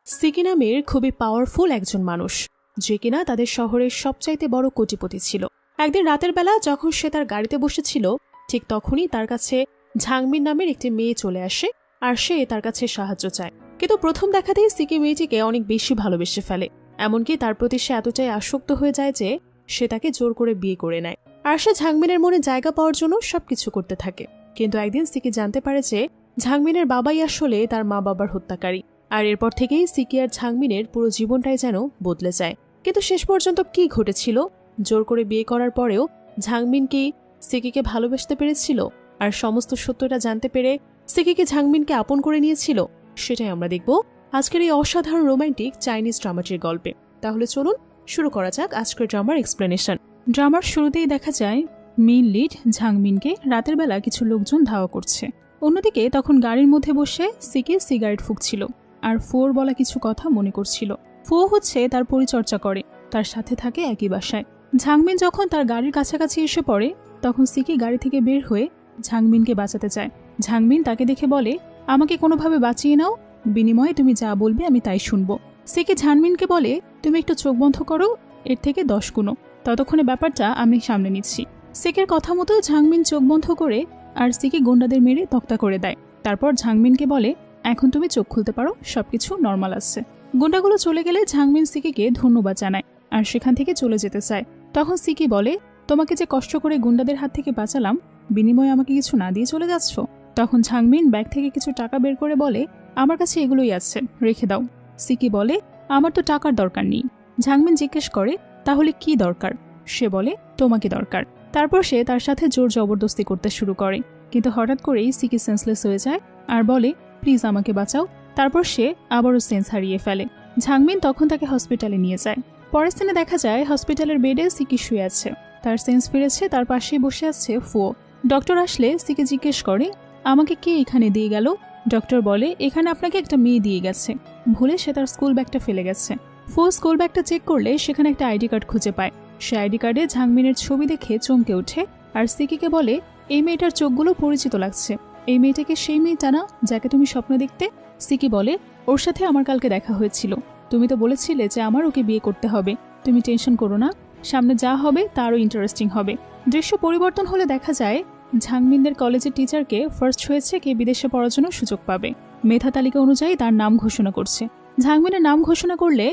সিকি নামের খুবই পাওয়ারফুল একজন মানুষ, যে কিনা তাদের শহরের সবচাইতে বড় কোটিপতি ছিল। একদিন রাতের বেলা যখন সে তার গাড়িতে বসেছিল, ঠিক তখনই তার কাছে ঝাংমিন নামের একটি মেয়ে চলে আসে আর সে তার কাছে সাহায্য চায়। কিন্তু প্রথম দেখাতেই সিকি মেয়েটিকে অনেক বেশি ভালোবেসে ফেলে, এমনকি তার প্রতি সে এতটাই আসক্ত হয়ে যায় যে সে তাকে জোর করে বিয়ে করে নেয়। আর সে ঝাংমিনের মনে জায়গা পাওয়ার জন্য সবকিছু করতে থাকে। কিন্তু একদিন সিকি জানতে পারে যে ঝাংমিনের বাবাই আসলে তার মা বাবার হত্যাকারী। আর এরপর থেকেই সিকি আর ঝাংমিনের পুরো জীবনটাই যেন বদলে যায়। কিন্তু শেষ পর্যন্ত কি ঘটেছিল? জোর করে বিয়ে করার পরেও ঝাংমিন কি সিকিকে ভালোবাসতে পেরেছিল? আর সমস্ত সত্যটা জানতে পেরে সিকি কি ঝাংমিনকে আপন করে নিয়েছিল? সেটাই আমরা দেখব আজকের এই অসাধারণ রোমান্টিক চাইনিজ ড্রামাটির গল্পে। তাহলে চলুন শুরু করা যাক আজকের ড্রামার এক্সপ্লেনেশন। ড্রামার শুরুতেই দেখা যায় মেইন লিড ঝাংমিনকে রাতের বেলা কিছু লোকজন ধাওয়া করছে। অন্যদিকে তখন গাড়ির মধ্যে বসে সিকি সিগারেট ফুঁকছিল আর ফোর বলা কিছু কথা মনে করছিল। ফো হচ্ছে তার পরিচর্যা করে, তার সাথে থাকে একই বাসায়। ঝাংমিন যখন তার গাড়ির কাছাকাছি এসে পড়ে, তখন সিকি গাড়ি থেকে বের হয়ে ঝাংমিনকে বাঁচাতে চায়। ঝাংমিন তাকে দেখে বলে, আমাকে কোনোভাবে বাঁচিয়ে নাও, বিনিময়ে তুমি যা বলবে আমি তাই শুনবো। সিকি ঝাংমিনকে বলে, তুমি একটু চোখ বন্ধ করো, এর থেকে 10 গুণ, ততক্ষণে ব্যাপারটা আমি সামনে নিচ্ছি। সিকের কথা মতো ঝাংমিন চোখ বন্ধ করে আর সিকি গুন্ডাদের মেরে তক্তা করে দেয়। তারপর ঝাংমিনকে বলে, এখন তুমি চোখ খুলতে পারো, সবকিছু নর্মাল আসছে। গুন্ডাগুলো চলে গেলে ঝাংমিন সিকিকে ধন্যবাদ জানায় আর সেখান থেকে চলে যেতে চায়। তখন সিকি বলে, তোমাকে যে কষ্ট করে গুন্ডাদের হাত থেকে বাঁচালাম, বিনিময়ে আমাকে কিছু না দিয়ে চলে যাচ্ছ? তখন ঝাংমিন ব্যাগ থেকে কিছু টাকা বের করে বলে, আমার কাছে এগুলোই আছে, রেখে দাও। সিকি বলে, আমার তো টাকার দরকার নেই। ঝাংমিন জিজ্ঞেস করে, তাহলে কি দরকার? সে বলে, তোমাকে দরকার। তারপর সে তার সাথে জোর জবরদস্তি করতে শুরু করে, কিন্তু হঠাৎ করেই সিকি সেন্সলেস হয়ে যায় আর বলে, প্লিজ আমাকে বাঁচাও। তারপর সে আবারও সেন্স হারিয়ে ফেলে। ঝাংমিন তখন তাকে হসপিটালে নিয়ে যায়। পরের স্থানে দেখা যায় হসপিটালের বেডে সিকি শুয়ে আছে, তার সেন্স ফিরেছে, তার পাশেই বসে আছে ফো। ডক্টর আসলে সিকি জিজ্ঞেস করে, আমাকে কে এখানে দিয়ে গেল? ডক্টর বলে, এখানে আপনাকে একটা মেয়ে দিয়ে গেছে, ভুলে সে তার স্কুল ব্যাগটা ফেলে গেছে। ফো স্কুল ব্যাগটা চেক করলে সেখানে একটা আইডি কার্ড খুঁজে পায়। সে আইডি কার্ডে ঝাংমিনের ছবি দেখে চমকে ওঠে আর সিকিকে বলে, এই মেয়েটার চোখগুলো পরিচিত লাগছে, এই মেয়েটাকে সেই মেয়েটা না যাকে তুমি স্বপ্ন দেখতে? সিকি বলে, ওর সাথে আমার কালকে দেখা হয়েছিল, তুমি তো বলেছিলে যে আমার ওকে বিয়ে করতে হবে। তুমি টেনশন করো না, সামনে যা হবে তারও ইন্টারেস্টিং হবে। দৃশ্য পরিবর্তন হলে দেখা যায় ঝাংমিনদের কলেজের টিচারকে ফার্স্ট হয়েছে কে বিদেশে পড়ার জন্য সুযোগ পাবে। মেধা তালিকা অনুযায়ী তার নাম ঘোষণা করছে। ঝাংমিনের নাম ঘোষণা করলে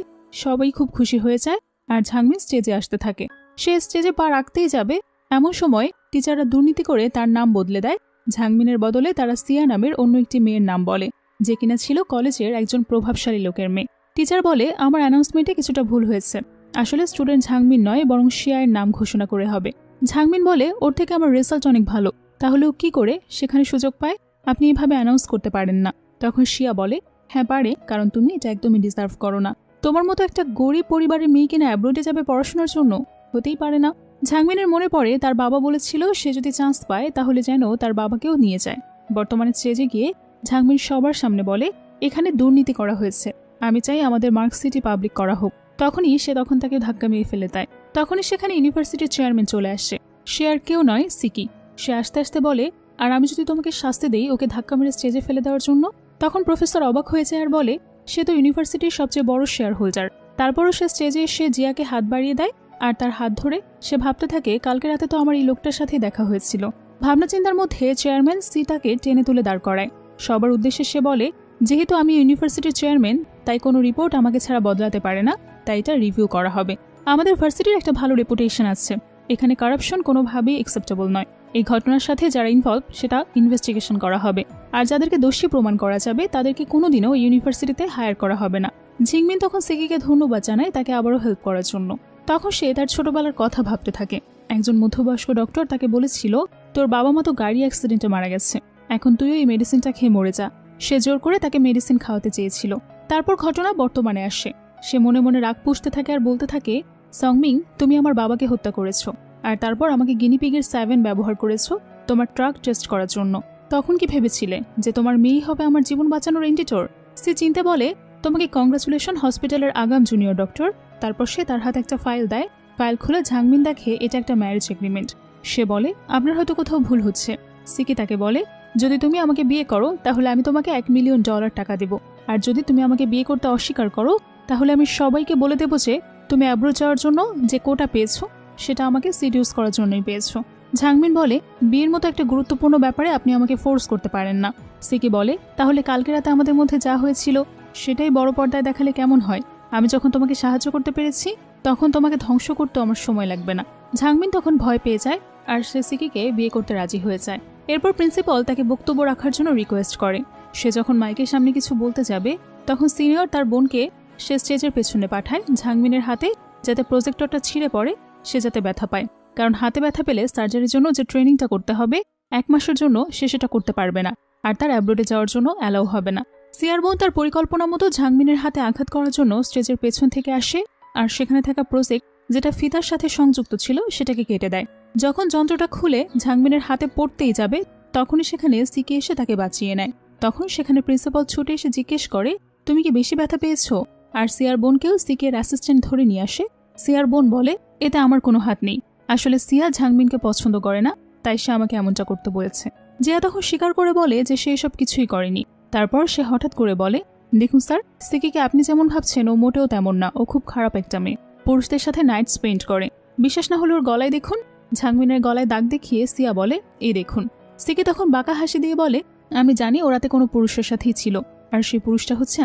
সবাই খুব খুশি হয়ে যায় আর ঝাংমিন স্টেজে আসতে থাকে। সে স্টেজে পা রাখতেই যাবে, এমন সময় টিচাররা দুর্নীতি করে তার নাম বদলে দেয়। ঝাংমিনের বদলে তারা সিয়া নামের অন্য একটি মেয়ের নাম বলে, যে কিনা ছিল কলেজের একজন প্রভাবশালী লোকের মেয়ে। টিচার বলে, আমার অ্যানাউন্সমেন্টে কিছুটা ভুল হয়েছে, আসলে স্টুডেন্ট ঝাংমিন নয় বরং শিয়ার নাম ঘোষণা করে হবে। ঝাংমিন বলে, ওর থেকে আমার রেজাল্ট অনেক ভালো, তাহলে ও কি করে সেখানে সুযোগ পায়? আপনি এভাবে অ্যানাউন্স করতে পারেন না। তখন শিয়া বলে, হ্যাঁ পারে, কারণ তুমি এটা একদমই ডিজার্ভ করো না। তোমার মতো একটা গরিব পরিবারের মেয়ে কিনা অ্যাব্রোডে যাবে পড়াশোনার জন্য? হতেই পারে না। ঝাংমিনের মনে পড়ে তার বাবা বলেছিল সে যদি চান্স পায় তাহলে যেন তার বাবাকেও নিয়ে যায়। বর্তমানে স্টেজে গিয়ে ঝাংমিন সবার সামনে বলে, এখানে দুর্নীতি করা হয়েছে, আমি চাই আমাদের মার্কশিটই পাবলিক করা হোক। তখনই সে তাকে ধাক্কা মেরে ফেলে দেয়। তখনই সেখানে ইউনিভার্সিটির চেয়ারম্যান চলে আসে। সে আর কেউ নয়, সিকি। সে আস্তে আস্তে বলে, আর আমি যদি তোমাকে শাস্তি দেই ওকে ধাক্কা মেরে স্টেজে ফেলে দেওয়ার জন্য? তখন প্রফেসর অবাক হয়ে যায় আর বলে, সে তো ইউনিভার্সিটির সবচেয়ে বড় শেয়ার হোল্ডার। তারপরও সে স্টেজে এসে জিয়াকে হাত বাড়িয়ে দেয় আর তার হাত ধরে সে ভাবতে থাকে, কালকে রাতে তো আমার এই লোকটার সাথে দেখা হয়েছিল। ভাবনা চিন্তার মধ্যে চেয়ারম্যান সিতাকে টেনে তুলে দাঁড় করায়। সবার উদ্দেশ্যে সে বলে, যেহেতু আমি ইউনিভার্সিটির চেয়ারম্যান, তাই কোনো রিপোর্ট আমাকে ছাড়া বদলাতে পারে না, তাই এটা রিভিউ করা হবে। আমাদের ভার্সিটির একটা ভালো রেপুটেশন আছে, এখানে কারাপশন কোনোভাবেই অ্যাকসেপ্টেবল নয়। এই ঘটনার সাথে যারা ইনভলভ সেটা ইনভেস্টিগেশন করা হবে, আর যাদেরকে দোষী প্রমাণ করা যাবে তাদেরকে কোনোদিনও ইউনিভার্সিটিতে হায়ার করা হবে না। ঝিংমিন তখন সিকিকে ধন্যবাদ জানায় তাকে আবারও হেল্প করার জন্য। তখন সে তার ছোটবেলার কথা ভাবতে থাকে। একজন মধ্যবয়স্ক ডক্টর তাকে বলেছিল, তোর বাবা মা তো গাড়ি অ্যাক্সিডেন্টে মারা গেছে, এখন তুইও এই মেডিসিনটা খেয়ে মরে যা। সে জোর করে তাকে মেডিসিন খাওয়াতে চেয়েছিল। তারপর ঘটনা বর্তমানে আসে। সে মনে মনে রাগ পুষতে থাকে আর বলতে থাকে, সংমিং, তুমি আমার বাবাকে হত্যা করেছ আর তারপর আমাকে গিনিপিগের 7 ব্যবহার করেছ তোমার ট্রাক টেস্ট করার জন্য। তখন কি ভেবেছিলে যে তোমার মেয়েই হবে আমার জীবন বাঁচানোর এন্টিটোর? সে চিনতে বলে, তোমাকে কংগ্রাচুলেশন হসপিটালের আগাম জুনিয়র ডক্টর। তারপর সে তার হাতে একটা ফাইল দেয়। ফাইল খুলে ঝাংমিন দেখে এটা একটা ম্যারেজ এগ্রিমেন্ট। সে বলে, আপনার হয়তো কোথাও ভুল হচ্ছে। সিকি তাকে বলে, যদি তুমি আমাকে বিয়ে করো তাহলে আমি তোমাকে $1 মিলিয়ন টাকা দেব, আর যদি তুমি আমাকে বিয়ে করতে অস্বীকার করো তাহলে আমি সবাইকে বলে দেবো যে তুমি অ্যাব্রোড যাওয়ার জন্য যে কোটা পেয়েছো সেটা আমাকে সিডিউস করার জন্যই পেয়েছো। ঝাংমিন বলে, বিয়ের মতো একটা গুরুত্বপূর্ণ ব্যাপারে আপনি আমাকে ফোর্স করতে পারেন না। সিকি বলে, তাহলে কালকে রাতে আমাদের মধ্যে যা হয়েছিল সেটাই বড় পর্দায় দেখালে কেমন হয়? আমি যখন তোমাকে সাহায্য করতে পেরেছি তখন তোমাকে ধ্বংস করতে আমার সময় লাগবে না। ঝাংমিন তখন ভয় পেয়ে যায় আর সে সিকিকে বিয়ে করতে রাজি হয়ে যায়। এরপর প্রিন্সিপাল তাকে বক্তব্য রাখার জন্য রিকোয়েস্ট করে। সে যখন মাইকের সামনে কিছু বলতে যাবে তখন সিনিয়র তার বোনকে সে স্টেজের পেছনে পাঠায় ঝাংমিনের হাতে, যাতে প্রজেক্টরটা ছিঁড়ে পড়ে, সে যাতে ব্যথা পায়। কারণ হাতে ব্যথা পেলে সার্জারির জন্য যে ট্রেনিংটা করতে হবে 1 মাসের জন্য সে সেটা করতে পারবে না, আর তার অ্যাব্রোডে যাওয়ার জন্য অ্যালাউ হবে না। সিয়ার বোন তার পরিকল্পনা মতো ঝাংমিনের হাতে আঘাত করার জন্য স্টেজের পেছন থেকে আসে আর সেখানে থাকা প্রজেক্ট যেটা ফিতার সাথে সংযুক্ত ছিল সেটাকে কেটে দেয়। যখন যন্ত্রটা খুলে ঝাংমিনের হাতে পড়তেই যাবে তখনই সেখানে সিকি এসে তাকে বাঁচিয়ে নেয়। তখন সেখানে প্রিন্সিপাল ছুটে এসে জিজ্ঞেস করে, তুমি কি বেশি ব্যথা পেয়েছো? আর সিয়ার বোনকেও সিকের অ্যাসিস্ট্যান্ট ধরে নিয়ে আসে। সিয়ার বোন বলে, এতে আমার কোনো হাত নেই, আসলে সিয়া ঝাংমিনকে পছন্দ করে না, তাই সে আমাকে এমনটা করতে বলেছে। জিয়া তখন স্বীকার করে বলে যে সে এসব কিছুই করেনি। তারপর সে হঠাৎ করে বলে, দেখুন স্যার, সিকিকে আপনি যেমন ভাবছেন ও মোটেও তেমন না, ও খুব খারাপ একটা মেয়ে, পুরুষদের সাথে নাইট স্পেন্ড করে। বিশ্বাস না হলে ওর গলায় দেখুন। ঝাংমিনের গলায় দাগ দেখিয়ে সিয়া বলে, এই দেখুন। সিকি তখন বাঁকা হাসি দিয়ে বলে, আমি জানি ওরাতে কোনো পুরুষের সাথেই ছিল, আর সেই পুরুষটা হচ্ছে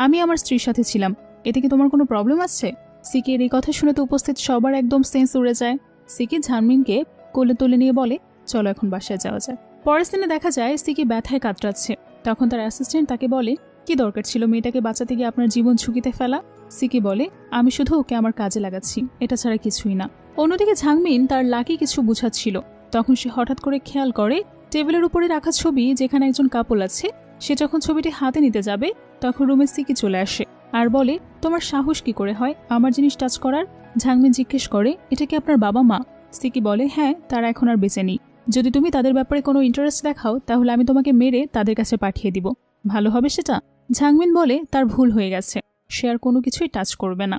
আমি আমার স্ত্রীর সাথে ছিলাম। এতে কি তোমার কোনো প্রবলেম আছে? সিকির এই কথা শুনে তো উপস্থিত সবার একদম সেন্স উড়ে যায়। সিকি ঝাংমিনকে কোলে তুলে নিয়ে বলে, চলো এখন বাসায় যাওয়া যায়। পরের দিনে দেখা যায় সিকি ব্যথায় কাতরাচ্ছে। তখন তার অ্যাসিস্ট্যান্ট তাকে বলে, কি দরকার ছিল মেয়েটাকে বাঁচাতে গিয়ে আপনার জীবন ঝুঁকিতে ফেলা? সিকি বলে, আমি শুধু ওকে আমার কাজে লাগাচ্ছি, এটা ছাড়া কিছুই না। অন্যদিকে ঝাংমিন তার লাকি কিছু বুঝাচ্ছিল। তখন সে হঠাৎ করে খেয়াল করে টেবিলের উপরে রাখা ছবি যেখানে একজন কাপল আছে। সে যখন ছবিটি হাতে নিতে যাবে তখন রুমে সিকি চলে আসে আর বলে, তোমার সাহস কি করে হয় আমার জিনিস টাচ করার? ঝাংমিন জিজ্ঞেস করে, এটা কি আপনার বাবা মা? সিকি বলে, হ্যাঁ, তারা এখন আর বেঁচে নেই। যদি তুমি তাদের ব্যাপারে কোনো ইন্টারেস্ট দেখাও তাহলে আমি তোমাকে মেরে তাদের কাছে পাঠিয়ে দিব। ভালো হবে সেটা? ঝাংমিন বলে তার ভুল হয়ে গেছে, সে আর কোনো কিছুই টাচ করবে না।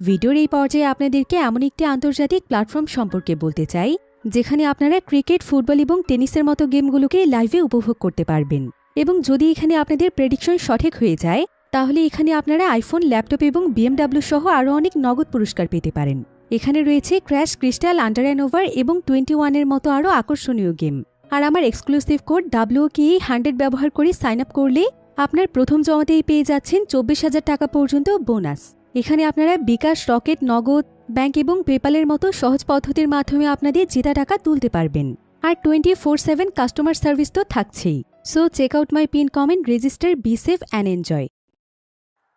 ভিডিওর এই পর্যায়ে আপনাদেরকে এমন একটি আন্তর্জাতিক প্ল্যাটফর্ম সম্পর্কে বলতে চাই যেখানে আপনারা ক্রিকেট, ফুটবল এবং টেনিসের মতো গেমগুলোকে লাইভে উপভোগ করতে পারবেন। এবং যদি এখানে আপনাদের প্রেডিকশন সঠিক হয়ে যায় তাহলে এখানে আপনারা আইফোন, ল্যাপটপ এবং BMW সহ আরও অনেক নগদ পুরস্কার পেতে পারেন। এখানে রয়েছে crash, crystal, under and over এবং 21-এর মতো আরও আকর্ষণীয় গেম। আর আমার এক্সক্লুসিভ কোড WOKE100 ব্যবহার করে সাইন আপ করলে আপনার প্রথম জমাতেই পেয়ে যাচ্ছেন 24,000 টাকা পর্যন্ত বোনাস। এখানে আপনারা বিকাশ, রকেট, নগদ, ব্যাংক এবং পেপ্যালের মতো সহজ পদ্ধতির মাধ্যমে আপনাদের জেতা টাকা তুলতে পারবেন। আর 24/7 কাস্টমার সার্ভিস তো থাকছেই। So check out my pin comment, register, be safe and enjoy.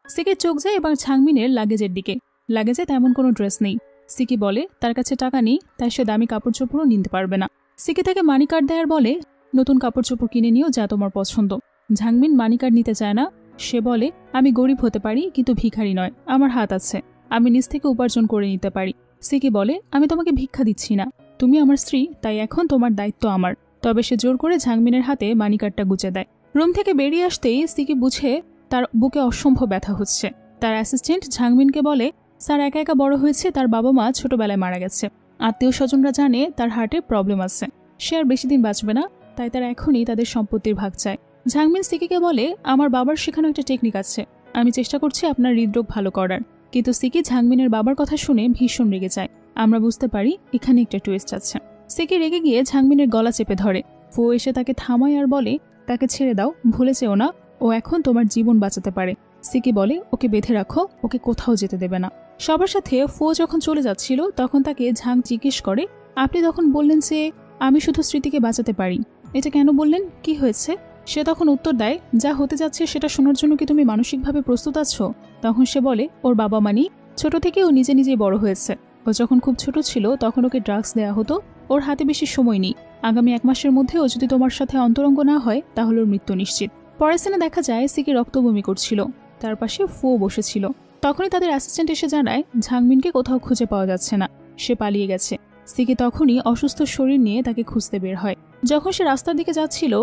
সিকির চোখ যায় এবার ঝাংমিনের লাগেজের দিকে। লাগেজে তেমন কোনো ড্রেস নেই। সিকি বলে তার কাছে টাকা নেই, তাই সে দামি কাপড় চোপড়ও নিতে পারবে না। সিকি তাকে মানি কার্ড দেয় আর বলে, নতুন কাপড় চোপড় কিনে নিও যা তোমার পছন্দ। ঝাংমিন মানি কার্ড নিতে চায় না। সে বলে, আমি গরিব হতে পারি কিন্তু ভিখারি নয়, আমার হাত আছে, আমি নিজ থেকে উপার্জন করে নিতে পারি। সিকি বলে, আমি তোমাকে ভিক্ষা দিচ্ছি না, তুমি আমার স্ত্রী, তাই এখন তোমার দায়িত্ব আমার। তবে সে জোর করে ঝাংমিনের হাতে মানি কার্ডটা গুঁজে দেয়। রুম থেকে বেরিয়ে আসতেই সিকি বুঝে তার বুকে অসম্ভব ব্যথা হচ্ছে। তার অ্যাসিস্ট্যান্ট ঝাংমিনকে বলে, স্যার একা একা বড় হয়েছে, তার বাবা মা ছোটবেলায় মারা গেছে, আত্মীয় স্বজনরা জানে তার হার্টের প্রবলেম আছে, সে আর বেশি দিন বাঁচবে না, তাই তারা এখনই তাদের সম্পত্তির ভাগ চায়। ঝাংমিন সিকিকে বলে, আমার বাবার শেখানো একটা টেকনিক আছে, আমি চেষ্টা করছি আপনার হৃদরোগ ভালো করার। কিন্তু সিকি ঝাংমিনের বাবার কথা শুনে ভীষণ রেগে যায়। আমরা বুঝতে পারি এখানে একটা টুইস্ট আছে। সিকি রেগে গিয়ে ঝাংমিনের গলা চেপে ধরে। ফো এসে তাকে থামায় আর বলে, তাকে ছেড়ে দাও, ভুলে যেও না, ও এখন তোমার জীবন বাঁচাতে পারে। সিকি বলে, ওকে বেঁধে রাখো, ওকে কোথাও যেতে দেবে না। সবার সাথে ফো যখন চলে যাচ্ছিল তখন তাকে ঝাং জিজ্ঞেস করে, আপনি তখন বললেন যে আমি শুধু স্মৃতিকে বাঁচাতে পারি, এটা কেন বললেন, কি হয়েছে? সে তখন উত্তর দেয়, যা হতে যাচ্ছে সেটা শোনার জন্য কি তুমি মানসিকভাবে প্রস্তুত আছো? তখন সে বলে, ওর বাবা মানি ছোট থেকে ও নিজে নিজেই বড় হয়েছে, ও যখন খুব ছোট ছিল তখন ওকে ড্রাগস দেওয়া হতো, ওর হাতে বেশি সময় নেই, আগামী 1 মাসের মধ্যে ও যদি তোমার সাথে অন্তরঙ্গ না হয় তাহলে ওর মৃত্যু নিশ্চিত। পরের দিনে দেখা যায় সিকি রক্তবমি করছিল, তার পাশে ফো বসেছিল। তখনই তাদের অ্যাসিস্ট্যান্ট এসে জানায় ঝাংমিনকে কোথাও খুঁজে পাওয়া যাচ্ছে না, সে পালিয়ে গেছে। সিকি তখনই অসুস্থ শরীর নিয়ে তাকে খুঁজতে বের হয়। যখন সে রাস্তার দিকে যাচ্ছিল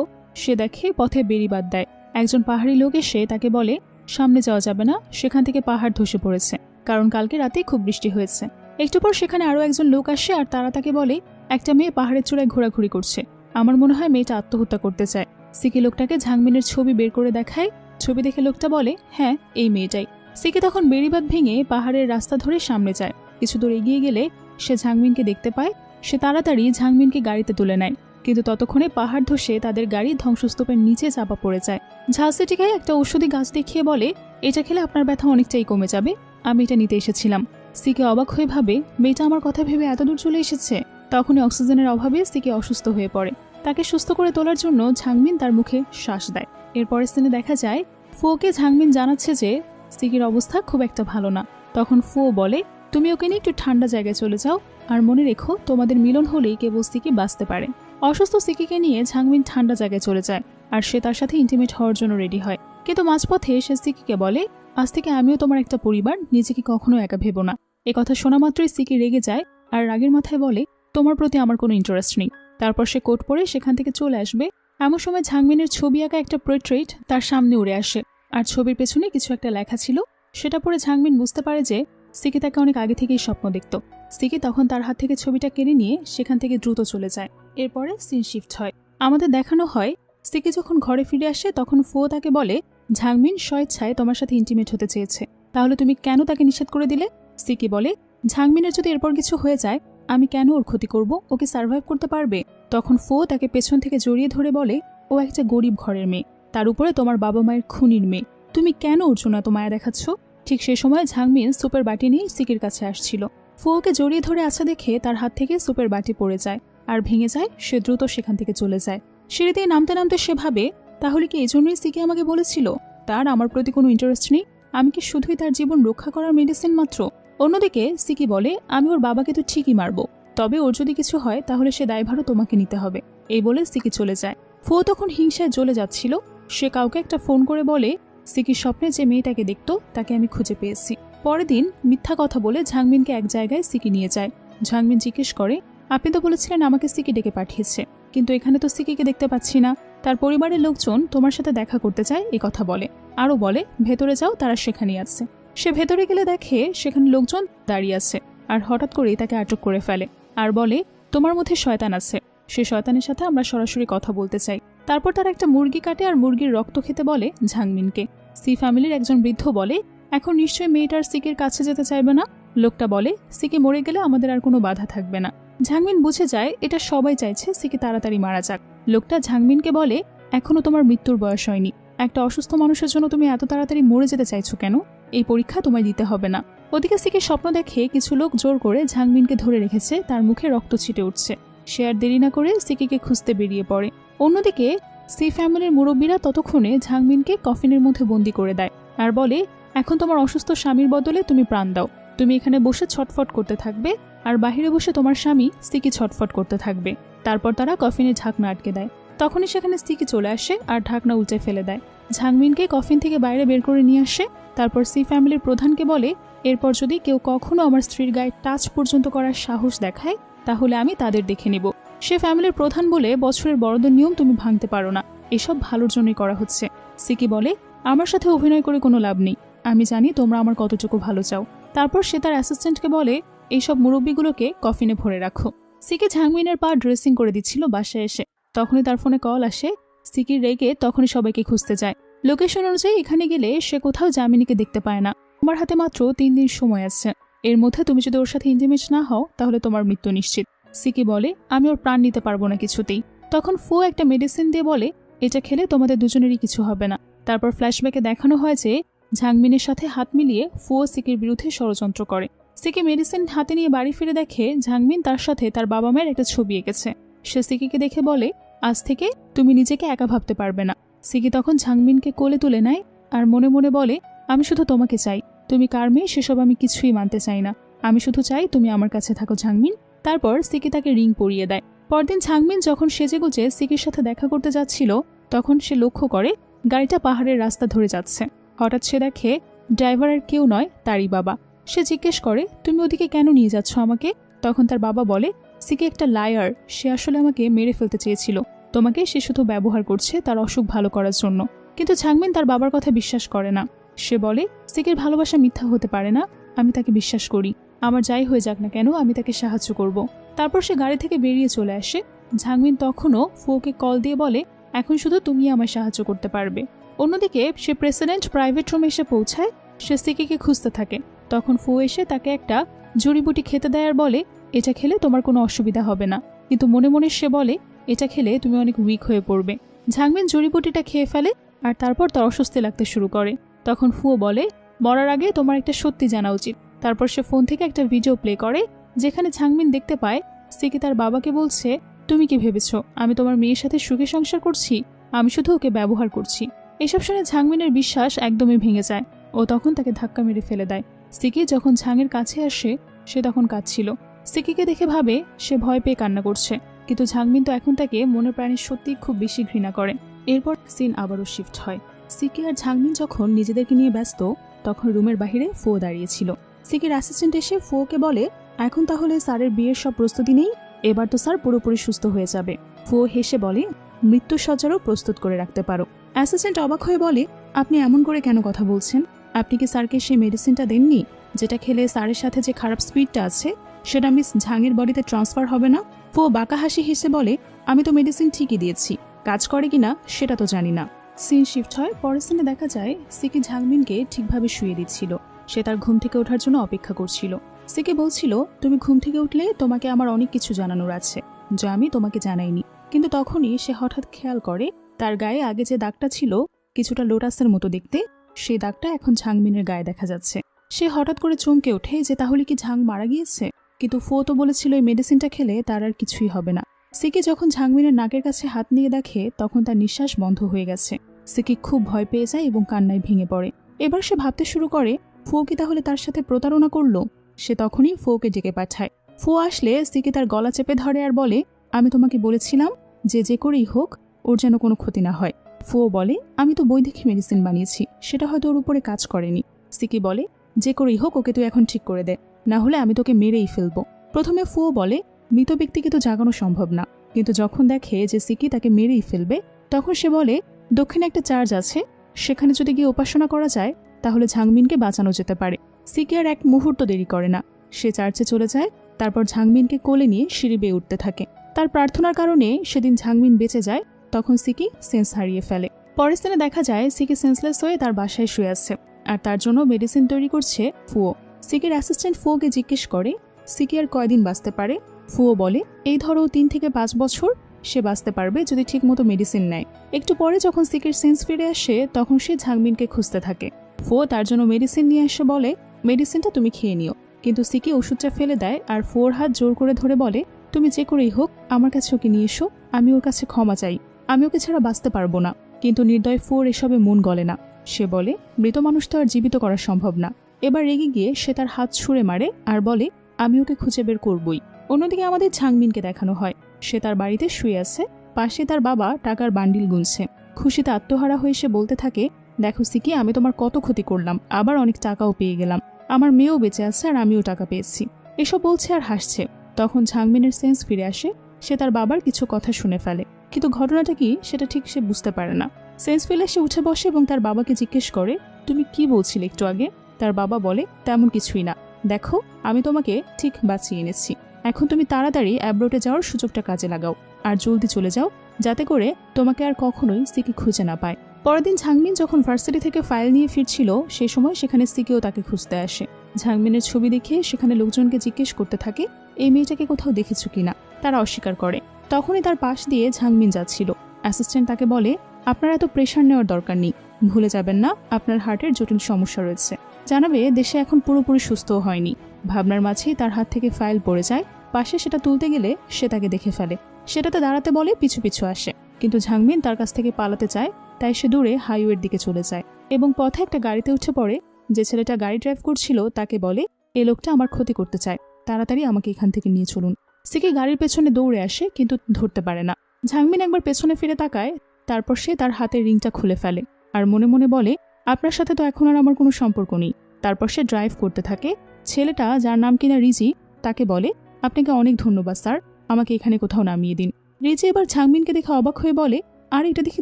সে দেখে পথে বেড়িবাঁধ দেয়। একজন পাহাড়ি লোক এসে তাকে বলে, সামনে যাওয়া যাবে না, সেখান থেকে পাহাড় ধসে পড়েছে, কারণ কালকে রাতেই খুব বৃষ্টি হয়েছে। একটু পর সেখানে আরও একজন লোক আসে আর তারা তাকে বলে, একটা মেয়ে পাহাড়ের চূড়ায় ঘোরাঘুরি করছে, আমার মনে হয় মেয়েটা আত্মহত্যা করতে চায়। সিকি লোকটাকে ঝাংমিনের ছবি বের করে দেখায়, ছবি দেখে লোকটা বলে, হ্যাঁ এই মেয়েটাই। সিকি তখন বেড়িবাঁধ ভেঙে পাহাড়ের রাস্তা ধরে সামনে যায়। কিছু দূর এগিয়ে গেলে সে ঝাংমিনকে দেখতে পায়। সে তাড়াতাড়ি ঝাংমিনকে গাড়িতে তুলে নেয়, কিন্তু ততক্ষণে পাহাড় ধসে তাদের গাড়ি ধ্বংসস্তূপের নিচে চাপা পড়ে যায়। ঝালসিটিকায় একটা ঔষধি গাছ দেখিয়ে বলে, এটা খেলে আপনার ব্যথা অনেকটাই কমে যাবে, আমি এটা নিতে এসেছিলাম। সিকি অবাক হয়ে ভাবে, মেয়েটা আমার কথা ভেবে এত দূর চলে এসেছে। তখনই অক্সিজেনের অভাবে সিকি অসুস্থ হয়ে পড়ে। তাকে সুস্থ করে তোলার জন্য ঝাংমিন তার মুখে শ্বাস দেয়। এরপরের সিনে দেখা যায় ফোকে ঝাংমিন জানাচ্ছে যে সিকির অবস্থা খুব একটা ভালো না। তখন ফো বলে, তুমি ওকে নিয়ে একটু ঠান্ডা জায়গায় চলে যাও, আর মনে রেখো তোমাদের মিলন হলেই কেবল সিকি বাঁচতে পারে। অসুস্থ সিকিকে নিয়ে ঝাংমিন ঠান্ডা জায়গায় চলে যায়, আর সে তার সাথে ইন্টিমেট হওয়ার জন্য রেডি হয়। কিন্তু মাঝপথে সে সিকিকে বলে, আজ থেকে আমিও তোমার একটা পরিবার, নিজেকে কখনো একা ভেবো না। কথা শোনা মাত্রই সিকি রেগে যায় আর রাগের মাথায় বলে, তোমার প্রতি আমার কোনো ইন্টারেস্ট নেই। তারপর সে কোট পরে সেখান থেকে চলে আসবে। এমন সময় ঝাংমিনের ছবি আঁকা একটা পোর্ট্রেট তার সামনে উড়ে আসে, আর ছবির পেছনে কিছু একটা লেখা ছিল। সেটা পরে ঝাংমিন বুঝতে পারে যে সিকি তাকে অনেক আগে থেকেই স্বপ্ন দেখত। সিকি তখন তার হাত থেকে ছবিটা কেড়ে নিয়ে সেখান থেকে দ্রুত চলে যায়। এরপরে সিন শিফট হয়। আমাদের দেখানো হয় সিকি যখন ঘরে ফিরে আসে তখন ফো তাকে বলে, ঝাংমিন স্বেচ্ছায় তোমার সাথে ইন্টিমেট হতে চেয়েছে, তাহলে তুমি কেন তাকে নিষেধ করে দিলে? সিকি বলে, ঝাংমিনের যদি এরপর কিছু হয়ে যায় আমি কেন ওর ক্ষতি করব, ওকে সার্ভাইভ করতে পারবে? তখন ফো তাকে পেছন থেকে জড়িয়ে ধরে বলে, ও একটা গরিব ঘরের মেয়ে, তার উপরে তোমার বাবা মায়ের খুনির মেয়ে, তুমি কেন ওর জন্য এত মায়া দেখাচ্ছ? ঠিক সেই সময় ঝাংমিন সুপের বাটি নিয়ে সিকির কাছে আসছিল। ফোকে জড়িয়ে ধরে আছে দেখে তার হাত থেকে সুপের বাটি পড়ে যায় আর ভেঙে যায়। সে দ্রুত সেখান থেকে চলে যায়। সিঁড়ি দিয়ে নামতে নামতে সে ভাবে, তাহলে কি এই জন্যই সিকি আমাকে বলেছিল তার আমার প্রতি কোনো ইন্টারেস্ট নেই? আমি কি শুধুই তার জীবন রক্ষা করার মেডিসিন মাত্র? অন্যদিকে সিকি বলে, আমি ওর বাবাকে তো ঠিকই মারবো, তবে ওর যদি কিছু হয় তাহলে সে দায়ভারও তোমাকে নিতে হবে। এই বলে সিকি চলে যায়। ফো তখন হিংসায় জ্বলে যাচ্ছিল। সে কাউকে একটা ফোন করে বলে, সিকির স্বপ্নে যে মেয়েটাকে দেখত তাকে আমি খুঁজে পেয়েছি। পরের দিন মিথ্যা কথা বলে ঝাংমিনকে এক জায়গায় সিকি নিয়ে যায়। ঝাংমিন জিজ্ঞেস করে, আপনি তো বলেছিলেন আমাকে সিকি ডেকে পাঠিয়েছে, কিন্তু এখানে তো সিকিকে দেখতে পাচ্ছি না। তার পরিবারের লোকজন তোমার সাথে দেখা করতে চায় এ কথা বলে। আরও বলে, ভেতরে যাও, তারা সেখানেই আছে। সে ভেতরে গেলে দেখে সেখানে লোকজন দাঁড়িয়ে আছে, আর হঠাৎ করেই তাকে আটক করে ফেলে আর বলে, তোমার মধ্যে শয়তান আছে, সে শয়তানের সাথে আমরা সরাসরি কথা বলতে চাই। তারপর তারা একটা মুরগি কাটে আর মুরগির রক্ত খেতে বলে ঝাংমিনকে। সি ফ্যামিলির একজন বৃদ্ধ বলে, এখন নিশ্চয়ই মেয়েটার সিকির কাছে যেতে চাইবে না। লোকটা বলে, সিকি মরে গেলে আমাদের আর কোনো বাধা থাকবে না। ঝাংমিন বুঝে যায় এটা সবাই চাইছে সিকি তাড়াতাড়ি মারা যাক। লোকটা ঝাংমিনকে বলে, এখনো তোমার মৃত্যুর বয়স হয়নি, একটা অসুস্থ মানুষের জন্য তুমি এত তাড়াতাড়ি মরে যেতে চাইছো কেন? এই পরীক্ষা তোমায় দিতে হবে না। ওদিকে সিকির স্বপ্ন দেখে কিছু লোক জোর করে ঝাংমিনকে ধরে রেখেছে, তার মুখে রক্ত ছিটে উঠছে। সে আর দেরি না করে সিকিকে খুঁজতে বেরিয়ে পড়ে। অন্যদিকে সি ফ্যামিলির মুরব্বীরা ততক্ষণে ঝাংমিনকে কফিনের মধ্যে বন্দি করে দেয় আর বলে, এখন তোমার অসুস্থ স্বামীর বদলে তুমি প্রাণ দাও, তুমি এখানে বসে ছটফট করতে থাকবে আর বাহিরে বসে তোমার স্বামী সিকি ছটফট করতে থাকবে। তারপর তারা কফিনের ঢাকনা আটকে দেয়। তখনই সেখানে সিকি চলে আসে আর ঢাকনা উল্টে ফেলে দেয়। ঝাংমিনকে কফিন থেকে বাইরে বের করে নিয়ে আসে। তারপর সি ফ্যামিলির প্রধানকে বলে, এরপর যদি কেউ কখনো আমার স্ত্রীর গায়ে টাচ পর্যন্ত করার সাহস দেখায় তাহলে আমি তাদের দেখে নিব। সে ফ্যামিলির প্রধান বলে, বছরের বড়দের নিয়ম তুমি ভাঙতে পারো না, এসব ভালোর জন্যই করা হচ্ছে। সিকি বলে, আমার সাথে অভিনয় করে কোনো লাভ নেই, আমি জানি তোমরা আমার কতটুকু ভালো চাও। তারপর সে তার অ্যাসিস্ট্যান্টকে বলে, এইসব মুরব্বীগুলোকে কফিনে ভরে রাখো। সিকি ঝাংমিনের পা ড্রেসিং করে দিচ্ছিল বাসায় এসে। তখনই তার ফোনে কল আসে। সিকির রেগে তখনই সবাইকে খুঁজতে যায়। লোকেশন অনুযায়ী এখানে গেলে সে কোথাও জামিনীকে দেখতে পায় না। তোমার হাতে মাত্র 3 দিন সময় আছে, এর মধ্যে তুমি যদি ওর সাথে ইন্টিমেট না হও তাহলে তোমার মৃত্যু নিশ্চিত। সিকি বলে, আমি ওর প্রাণ নিতে পারবো না কিছুতেই। তখন ফো একটা মেডিসিন দিয়ে বলে, এটা খেলে তোমাদের দুজনেরই কিছু হবে না। তারপর ফ্ল্যাশব্যাকে দেখানো হয় যে ঝাংমিনের সাথে হাত মিলিয়ে ফো সিকির বিরুদ্ধে ষড়যন্ত্র করে। সিকি মেডিসিন হাতে নিয়ে বাড়ি ফিরে দেখে ঝাংমিন তার সাথে তার বাবা মায়ের একটা ছবি এঁকেছে। সে সিকিকে দেখে বলে, আজ থেকে তুমি নিজেকে একা ভাবতে পারবে না। সিকি তখন ঝাংমিনকে কোলে তুলে নেয় আর মনে মনে বলে, আমি শুধু তোমাকে চাই, তুমি কার মেয়ে সেসব আমি কিছুই মানতে চাই না, আমি শুধু চাই তুমি আমার কাছে থাকো ঝাংমিন। তারপর সিকি তাকে রিং পরিয়ে দেয়। পরদিন ঝাংমিন যখন সেজেগুজে সিকির সাথে দেখা করতে যাচ্ছিল তখন সে লক্ষ্য করে গাড়িটা পাহাড়ের রাস্তা ধরে যাচ্ছে। হঠাৎ সে দেখে ড্রাইভার আর কেউ নয়, তারই বাবা। সে জিজ্ঞেস করে, তুমি ওদিকে কেন নিয়ে যাচ্ছ আমাকে? তখন তার বাবা বলে, সিকি একটা লায়ার, সে আসলে আমাকে মেরে ফেলতে চেয়েছিল, তোমাকে সে শুধু ব্যবহার করছে তার অসুখ ভালো করার জন্য। কিন্তু ঝাংমিন তার বাবার কথা বিশ্বাস করে না। সে বলে, সিকির ভালোবাসা মিথ্যা হতে পারে না, আমি তাকে বিশ্বাস করি, আমার যাই হয়ে যাক না কেন আমি তাকে সাহায্য করব। তারপর সে গাড়ি থেকে বেরিয়ে চলে আসে। ঝাংমিন তখনও ফোকে কল দিয়ে বলে, এখন শুধু তুমি আমায় সাহায্য করতে পারবে। অন্যদিকে সে প্রেসিডেন্ট প্রাইভেট রুমে এসে পৌঁছায়। সে সিকিকে খুঁজতে থাকে। তখন ফু এসে তাকে একটা জড়িবুটি খেতে দেয় আর বলে, এটা খেলে তোমার কোনো অসুবিধা হবে না। কিন্তু মনে মনে সে বলে, এটা খেলে তুমি অনেক উইক হয়ে পড়বে। ঝাংমিন জড়িবুটিটা খেয়ে ফেলে আর তারপর তার অস্বস্তি লাগতে শুরু করে। তখন ফুও বলে, মরার আগে তোমার একটা সত্যি জানা উচিত। তারপর সে ফোন থেকে একটা ভিডিও প্লে করে, যেখানে ঝাংমিন দেখতে পায় সিকি তার বাবাকে বলছে, তুমি কি ভেবেছো আমি তোমার মেয়ের সাথে সুখে সংসার করছি? আমি শুধু ওকে ব্যবহার করছি। এসব শুনে ঝাংমিনের বিশ্বাস একদমই ভেঙে যায়। ও তখন তাকে ধাক্কা মেরে ফেলে দেয়। সিকি যখন ঝাংয়ের কাছে আসে, সে তখন কাঁদছিল। সিকিকে দেখে ভাবে সে ভয় পেয়ে কান্না করছে, কিন্তু ঝাংমিন তো এখন তাকে মনে প্রাণে সত্যি খুব বেশি ঘৃণা করে। এরপর সিন আবারও শিফট হয়। সিকি আর ঝাংমিন যখন নিজেদেরকে নিয়ে ব্যস্ত, তখন রুমের বাহিরে ফো দাঁড়িয়েছিল। সিকির অ্যাসিস্ট্যান্ট এসে ফোকে বলে, এখন তাহলে স্যারের বিয়ের সব প্রস্তুতি নেই, এবার তো স্যার পুরোপুরি সুস্থ হয়ে যাবে। ফো হেসে বলে, মৃত্যুসজ্জারও প্রস্তুত করে রাখতে পারো। অ্যাসিস্ট্যান্ট অবাক হয়ে বলে, আপনি এমন করে কেন কথা বলছেন? আপনি কি স্যারকে সেই মেডিসিনটা দেননি, যেটা খেলে স্যারের সাথে যে খারাপ স্পিডটা আছে সেটা মিস ঝাংয়ের বডিতে ট্রান্সফার হবে না? ফো বাঁকা হাসি হেসে বলে, আমি তো মেডিসিন ঠিকই দিয়েছি, কাজ করে কিনা সেটা তো জানি না। সিন শিফট হয়। পরের সিনে দেখা যায় সিকি ঝাংমিনকে ঠিকভাবে শুয়ে দিচ্ছিল। সে তার ঘুম থেকে ওঠার জন্য অপেক্ষা করছিল। সিকি বলছিল, তুমি ঘুম থেকে উঠলে তোমাকে আমার অনেক কিছু জানানোর আছে, যা আমি তোমাকে জানাইনি। কিন্তু তখনই সে হঠাৎ খেয়াল করে তার গায়ে আগে যে দাগটা ছিল কিছুটা লোটাসের মতো দেখতে, সেই দাগটা এখন ঝাংমিনের গায়ে দেখা যাচ্ছে। সে হঠাৎ করে চমকে ওঠে যে তাহলে কি ঝাং মারা গিয়েছে? কিন্তু ফো তো বলেছিল এই মেডিসিনটা খেলে তার আর কিছুই হবে না। সিকি যখন ঝাংমিনের নাকের কাছে হাত নিয়ে দেখে, তখন তার নিঃশ্বাস বন্ধ হয়ে গেছে। সিকি খুব ভয় পেয়ে যায় এবং কান্নায় ভেঙে পড়ে। এবার সে ভাবতে শুরু করে, ফো কি তাহলে তার সাথে প্রতারণা করলো? সে তখনই ফোকে ডেকে পাঠায়। ফো আসলে সিকি তার গলা চেপে ধরে আর বলে, আমি তোমাকে বলেছিলাম যে করেই হোক ওর যেন কোনো ক্ষতি না হয়। ফো বলে, আমি তো বই দেখে মেডিসিন বানিয়েছি, সেটা হয়তো ওর উপরে কাজ করেনি। সিকি বলে, যে করেই হোক ওকে তুই এখন ঠিক করে দে, না হলে আমি তোকে মেরেই ফেলবো। প্রথমে ফো বলে, মৃত ব্যক্তিকে তো জাগানো সম্ভব না, কিন্তু যখন দেখে যে সিকি তাকে মেরেই ফেলবে, তখন সে বলে, দক্ষিণে একটা চার্চ আছে, সেখানে যদি গিয়ে উপাসনা করা যায় তাহলে ঝাংমিনকে বাঁচানো যেতে পারে। সিকি আর এক মুহূর্ত দেরি করে না, সে চার্চে চলে যায়। তারপর ঝাংমিনকে কোলে নিয়ে সিঁড়ি বেয়ে উঠতে থাকে। তার প্রার্থনার কারণে সেদিন ঝাংমিন বেঁচে যায়। তখন সিকি সেন্স হারিয়ে ফেলে। পরের দিনে দেখা যায় সিকি সেন্সলেস হয়ে তার বাসায় শুয়ে আছে, আর তার জন্য মেডিসিন তৈরি করছে ফুও। সিকির অ্যাসিস্ট্যান্ট ফুওকে জিজ্ঞেস করে, সিকি আর কয়দিন বাঁচতে পারে? ফুও বলে, এই ধরো 3 থেকে 5 বছর সে বাঁচতে পারবে যদি ঠিকমতো মেডিসিন নেয়। একটু পরে যখন সিকির সেন্স ফিরে আসে, তখন সে ঝাংমিনকে খুঁজতে থাকে। ফো তার জন্য মেডিসিন নিয়ে এসে বলে, মেডিসিনটা তুমি খেয়ে নিও। কিন্তু সিকি ওষুধটা ফেলে দেয় আর ফোর হাত জোর করে ধরে বলে, তুমি যে করেই হোক আমার কাছে ওকে নিয়ে এসো, আমি ওর কাছে ক্ষমা চাই, আমি ওকে ছাড়া বাঁচতে পারবো না। কিন্তু নির্দয় ফোর এসবে মন গলে না। সে বলে, মৃত মানুষ তো আর জীবিত করা সম্ভব না। এবার রেগে গিয়ে সে তার হাত ছুঁড়ে মারে আর বলে, আমি ওকে খুঁজে বের করবই। অন্যদিকে আমাদের ঝাংমিনকে দেখানো হয়, সে তার বাড়িতে শুয়ে আছে, পাশে তার বাবা টাকার বান্ডিল গুনছে। খুশিতে আত্মহারা হয়ে সে বলতে থাকে, দেখো সিকি, আমি তোমার কত ক্ষতি করলাম, আবার অনেক টাকাও পেয়ে গেলাম, আমার মেয়েও বেঁচে আছে আর আমিও টাকা পেয়েছি। এসব বলছে আর হাসছে। তখন ঝাংমিনের সেন্স ফিরে আসে, সে তার বাবার কিছু কথা শুনে ফেলে, কিন্তু ঘটনাটা কি সেটা ঠিক সে বুঝতে পারে না। সেন্স ফেলে সে উঠে বসে এবং তার বাবাকে জিজ্ঞেস করে, তুমি কি বলছিলে একটু আগে? তার বাবা বলে, তেমন কিছুই না, দেখো আমি তোমাকে ঠিক বাঁচিয়ে এনেছি, এখন তুমি তাড়াতাড়ি অ্যাব্রোডে যাওয়ার সুযোগটা কাজে লাগাও আর জলদি চলে যাও, যাতে করে তোমাকে আর কখনোই সিকি খুঁজে না পায়। পরের দিন ঝাংমিন যখন ভার্সিটি থেকে ফাইল নিয়ে ফিরছিল, সেই সময় সেখানে সিকিও তাকে খুঁজতে আসে। ঝাংমিনের ছবি দেখে সেখানে লোকজনকে জিজ্ঞেস করতে থাকে, এই মেয়েটাকে কোথাও দেখেছো কিনা। তারা অস্বীকার করে। তখনই তার পাশ দিয়ে ঝাংমিন যাচ্ছিল। অ্যাসিস্ট্যান্ট তাকে বলে, আপনার এত প্রেশার নেওয়ার দরকার নেই, ভুলে যাবেন না আপনার হার্টের জটিল সমস্যা রয়েছে। জানাবে দেশে এখন পুরোপুরি সুস্থও হয়নি। ভাবনার মাঝেই তার হাত থেকে ফাইল পড়ে যায়। পাশে সেটা তুলতে গেলে সে তাকে দেখে ফেলে। সেটাতে দাঁড়াতে বলে, পিছু পিছু আসে, কিন্তু ঝাংমিন তার কাছ থেকে পালাতে চায়, তাই সে দূরে হাইওয়ের দিকে চলে যায় এবং পথে একটা গাড়িতে উঠে পড়ে। যে ছেলেটা গাড়ি ড্রাইভ করছিল তাকে বলে, এ লোকটা আমার ক্ষতি করতে চায়, তাড়াতাড়ি আমাকে এখান থেকে নিয়ে চলুন। সিকি গাড়ির পেছনে দৌড়ে আসে, কিন্তু ধরতে পারে না। ঝাংমিন একবার পেছনে ফিরে তাকায়, তারপর সে তার হাতের রিংটা খুলে ফেলে আর মনে মনে বলে, আপনার সাথে তো এখন আর আমার কোনো সম্পর্ক নেই। তারপর সে ড্রাইভ করতে থাকে। ছেলেটা, যার নাম কিনা রিজি, তাকে বলে, আপনাকে অনেক ধন্যবাদ স্যার, আমাকে এখানে কোথাও নামিয়ে দিন। রিজি এবার ঝাংমিনকে দেখে অবাক হয়ে বলে, আর এটা দেখি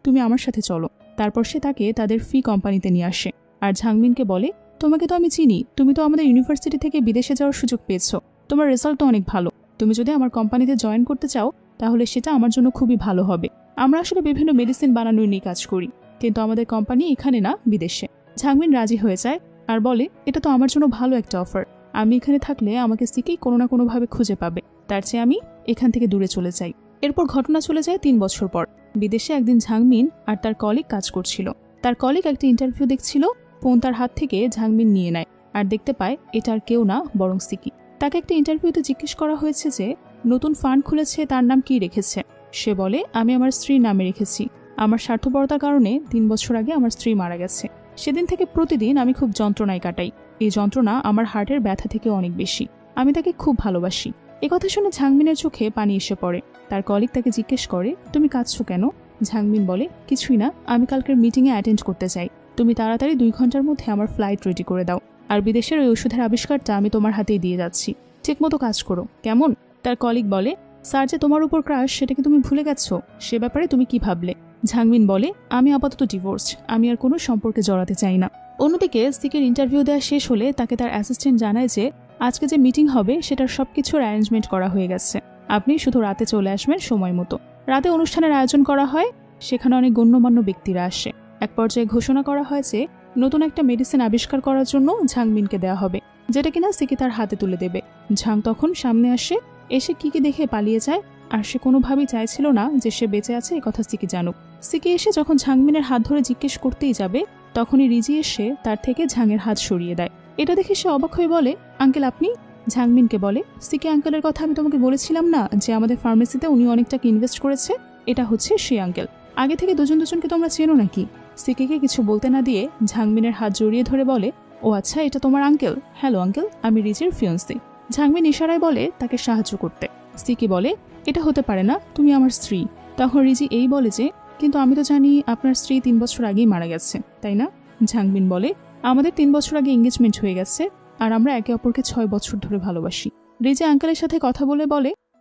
তুমি আমার সাথে চলো। তারপর সে তাকে তাদের ফি কোম্পানিতে নিয়ে আসে আর ঝাংমিনকে বলে, তোমাকে তো আমি চিনি, তুমি তো আমাদের ইউনিভার্সিটি থেকে বিদেশে যাওয়ার সুযোগ পেয়েছো, তোমার রেজাল্ট তো অনেক ভালো, তুমি যদি আমার কোম্পানিতে জয়েন করতে চাও তাহলে সেটা আমার জন্য খুবই ভালো হবে। আমরা আসলে বিভিন্ন মেডিসিন বানানোর নিয়ে কাজ করি, কিন্তু আমাদের কোম্পানি এখানে না, বিদেশে। ঝাংমিন রাজি হয়ে যায় আর বলে, এটা তো আমার জন্য ভালো একটা অফার। আমি এখানে থাকলে আমাকে সিকি কোনো না কোনোভাবে খুঁজে পাবে, তার চেয়ে আমি এখান থেকে দূরে চলে যাই। এরপর ঘটনা চলে যায় 3 বছর পর। বিদেশে একদিন ঝাংমিন আর তার কলিগ কাজ করছিল। তার কলিগ একটা ইন্টারভিউ দেখছিল, ফোন তার হাত থেকে ঝাংমিন নিয়ে নেয় আর দেখতে পায় এটা আর কেউ না, বরং সিকি। তাকে একটা ইন্টারভিউতে জিজ্ঞেস করা হয়েছে যে নতুন ফান্ড খুলেছে, তার নাম কি রেখেছে। সে বলে, আমি আমার স্ত্রীর নামে রেখেছি। আমার স্বার্থপরতার কারণে 3 বছর আগে আমার স্ত্রী মারা গেছে। সেদিন থেকে প্রতিদিন আমি খুব যন্ত্রণায় কাটাই। এই যন্ত্রণা আমার হার্টের ব্যথা থেকে অনেক বেশি। আমি তাকে খুব ভালোবাসি। কথা শুনে ঝাংমিনের চোখে পানি এসে পড়ে। তার কলিগ তাকে জিজ্ঞেস করে, তুমি কাঁদছো কেন? ঝাংমিন বলে, কিছুই না, আমি কালকের মিটিংয়ে অ্যাটেন্ড করতে চাই। তুমি তাড়াতাড়ি 2 ঘন্টার মধ্যে আমার ফ্লাইট রেডি করে দাও। আর বিদেশের ওই ওষুধের আবিষ্কারটা আমি তোমার হাতেই দিয়ে যাচ্ছি। ঠিকমতো কাজ করো, কেমন? তার কলিগ বলে, স্যার যে তোমার উপর ক্রাশ, সেটাকে তুমি ভুলে গেছো। সে ব্যাপারে তুমি কি ভাবলে? ঝাংমিন বলে, আমি আপাতত ডিভোর্স, আমি আর কোনো সম্পর্কে জড়াতে চাই না। অন্যদিকে সিকির ইন্টারভিউ দেওয়া শেষ হলে তাকে তার অ্যাসিস্ট্যান্ট জানায় যে আজকে যে মিটিং হবে সেটার সবকিছুর অ্যারেঞ্জমেন্ট করা হয়ে গেছে। আপনি শুধু রাতে চলে আসবেন সময় মতো। রাতে অনুষ্ঠানের আয়োজন করা হয়, সেখানে অনেক গণ্যমান্য ব্যক্তিরা আসে। এক পর্যায়ে ঘোষণা করা হয় যে নতুন একটা মেডিসিন আবিষ্কার করার জন্য ঝাংমিনকে দেওয়া হবে, যেটা কিনা সিকি তার হাতে তুলে দেবে। ঝাং তখন সামনে আসে, এসে কি দেখে পালিয়ে যায়। আর সে কোনোভাবেই চাইছিল না যে সে বেঁচে আছে এ কথা সিকি জানুক। সিকি এসে যখন ঝাংমিনের হাত ধরে জিজ্ঞেস করতেই যাবে, তখনই রিজি এসে তার থেকে ঝাংয়ের হাত সরিয়ে দেয়। এটা দেখে সে অবাক হয়ে বলে, আঙ্কেল আপনি? ঝাংমিনকে বলে, সিকি আঙ্কেলের কথা আমি তোমাকে বলেছিলাম না যে আমাদের ফার্মেসিতে উনি অনেক টাকা ইনভেস্ট করেছে? এটা হচ্ছে সেই আঙ্কেল। আগে থেকে দুজনকে তোমরা চেনো নাকি? সিকিকে কিছু বলতে না দিয়ে ঝাংমিনের হাত জড়িয়ে ধরে বলে, ও আচ্ছা, এটা তোমার আঙ্কেল? হ্যালো আঙ্কেল, আমি রিজির ফিয়ন্সি। ঝাংমিন ইশারায় বলে তাকে সাহায্য করতে। সিকি বলে, এটা হতে পারে না, তুমি আমার স্ত্রী। তখন রিজি এই বলে যে, কিন্তু আমি তো জানি আপনার স্ত্রী 3 বছর আগেই মারা গেছে, তাই না? ঝাংমিন বলে, আমাদের 3 বছর আগে এঙ্গেজমেন্ট হয়ে গেছে আর আমরা একে অপরকে 6 বছর ধরে ভালোবাসি। রিজি আঙ্কেলের সাথে কথা বলে,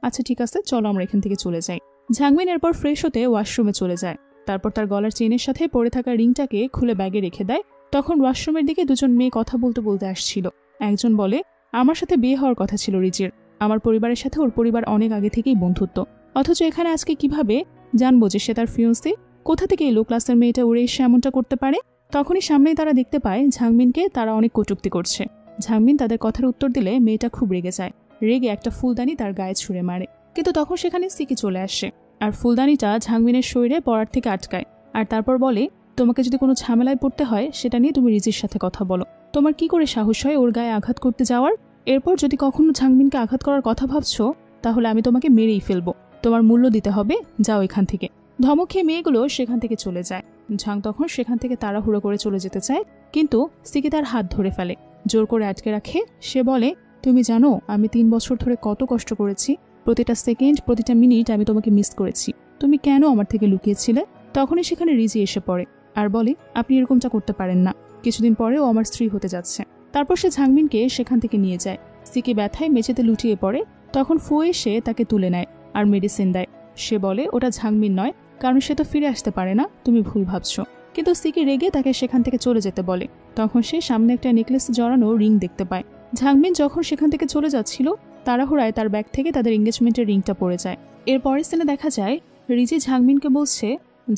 আচ্ছা ঠিক আছে, চলো আমরা এখান থেকে চলে যাই। ঝাংমিন এরপর ফ্রেশ হতে ওয়াশরুমে চলে যায়। তারপর তার গলার চেনের সাথে পড়ে থাকা রিংটাকে খুলে ব্যাগে রেখে দেয়। তখন ওয়াশরুমের দিকে দুজন মেয়ে কথা বলতে আসছিল। একজন বলে, আমার সাথে বিয়ে হওয়ার কথা ছিল রিজির। আমার পরিবারের সাথে ওর পরিবার অনেক আগে থেকেই বন্ধুত্ব, অথচ এখানে আজকে কিভাবে জানবো যে সে তার ফিয়ন্সি? কোথা থেকে লো ক্লাসের মেয়েটা উড়ে এসে এমনটা করতে পারে? তখনই সামনেই তারা দেখতে পায় ঝাংমিনকে তারা অনেক কটূক্তি করছে। ঝাংমিন তাদের কথার উত্তর দিলে মেয়েটা খুব রেগে যায়। রেগে একটা ফুলদানি তার গায়ে ছুঁড়ে মারে। কিন্তু তখন সেখানে সিকি চলে আসে আর ফুলদানিটা ঝাংমিনের শরীরে পড়ার থেকে আটকায়। আর তারপর বলে, তোমাকে যদি কোনো ঝামেলায় পড়তে হয় সেটা নিয়ে তুমি রিজির সাথে কথা বলো। তোমার কি করে সাহস হয় ওর গায়ে আঘাত করতে যাওয়ার? এরপর যদি কখনো ঝাংমিনকে আঘাত করার কথা ভাবছো তাহলে আমি তোমাকে মেরেই ফেলবো। তোমার মূল্য দিতে হবে, যাও এখান থেকে। ধমক খেয়ে মেয়েগুলো সেখান থেকে চলে যায়। ঝাং তখন সেখান থেকে তাড়াহুড়ো করে চলে যেতে চায়, কিন্তু সিকি তার হাত ধরে ফেলে, জোর করে আটকে রাখে। সে বলে, তুমি জানো আমি 3 বছর ধরে কত কষ্ট করেছি? প্রতিটা সেকেন্ড, প্রতিটা মিনিট আমি তোমাকে মিস করেছি। তুমি কেন আমার থেকে লুকিয়েছিলে? তখনই সেখানে রিজি এসে পড়ে আর বলে, আপনি এরকমটা করতে পারেন না। কিছুদিন পরে ও আমার স্ত্রী হতে যাচ্ছে। তারপর সে ঝাংমিনকে সেখান থেকে নিয়ে যায়। সিকি ব্যথায় মেঝেতে লুটিয়ে পড়ে। তখন ফু এসে তাকে তুলে নেয় আর মেডিসিন দেয়। সে বলে, ওটা ঝাংমিন নয়, কারণ সে তো ফিরে আসতে পারে না, তুমি ভুল ভাবছো। কিন্তু সিকি রেগে তাকে সেখান থেকে চলে যেতে বলে। তখন সে সামনে একটা নেকলেস জড়ানো রিং দেখতে পায়। ঝাংমিন যখন সেখান থেকে চলে যাচ্ছিল, তাড়াহুড়ায় তার ব্যাগ থেকে তাদের এঙ্গেজমেন্টের রিংটা পড়ে যায়। এর পরের সিনে দেখা যায় রিজি ঝাংমিনকে বলছে,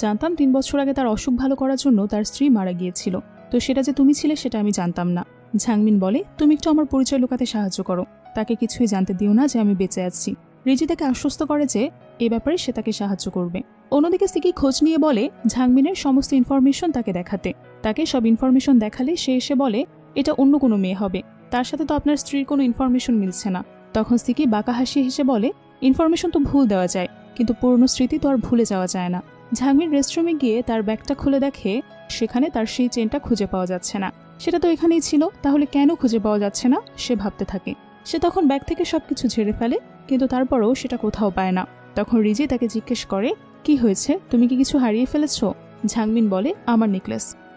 জানতাম 3 বছর আগে তার অসুখ ভালো করার জন্য তার স্ত্রী মারা গিয়েছিল, তো সেটা যে তুমি ছিলে সেটা আমি জানতাম না। ঝাংমিন বলে, তুমি একটু আমার পরিচয় লুকাতে সাহায্য করো, তাকে কিছুই জানতে দিও না যে আমি বেঁচে আছি। রিজি তাকে আশ্বস্ত করে যে এ ব্যাপারে সে তাকে সাহায্য করবে। অন্যদিকে সিকি খোঁজ নিয়ে বলে ঝাংমিনের সমস্ত ইনফরমেশন তাকে দেখাতে। তাকে সব ইনফরমেশন দেখালে সে এসে বলে, এটা অন্য কোনো মেয়ে হবে, তার সাথে তো আপনার স্ত্রীর কোনো ইনফরমেশন মিলছে না। তখন সিকি বাঁকা হাসি হেসে বলে, ইনফরমেশন তো ভুল দেওয়া যায়, কিন্তু পুরনো স্মৃতি তো আর ভুলে যাওয়া যায় না। ঝাংমিন রেস্টরুমে গিয়ে তার ব্যাগটা খুলে দেখে সেখানে তার সেই চেনটা খুঁজে পাওয়া যাচ্ছে না। সেটা তো এখানেই ছিল, তাহলে কেন খুঁজে পাওয়া যাচ্ছে না সে ভাবতে থাকে। সে তখন ব্যাগ থেকে সবকিছু ঝেড়ে ফেলে, কিন্তু তারপরও সেটা কোথাও পায় না। তখন রিজি তাকে জিজ্ঞেস করে, কি হয়েছে, তুমি কি কিছু হারিয়ে ফেলেছ? ঝাংমিন বলে, আমার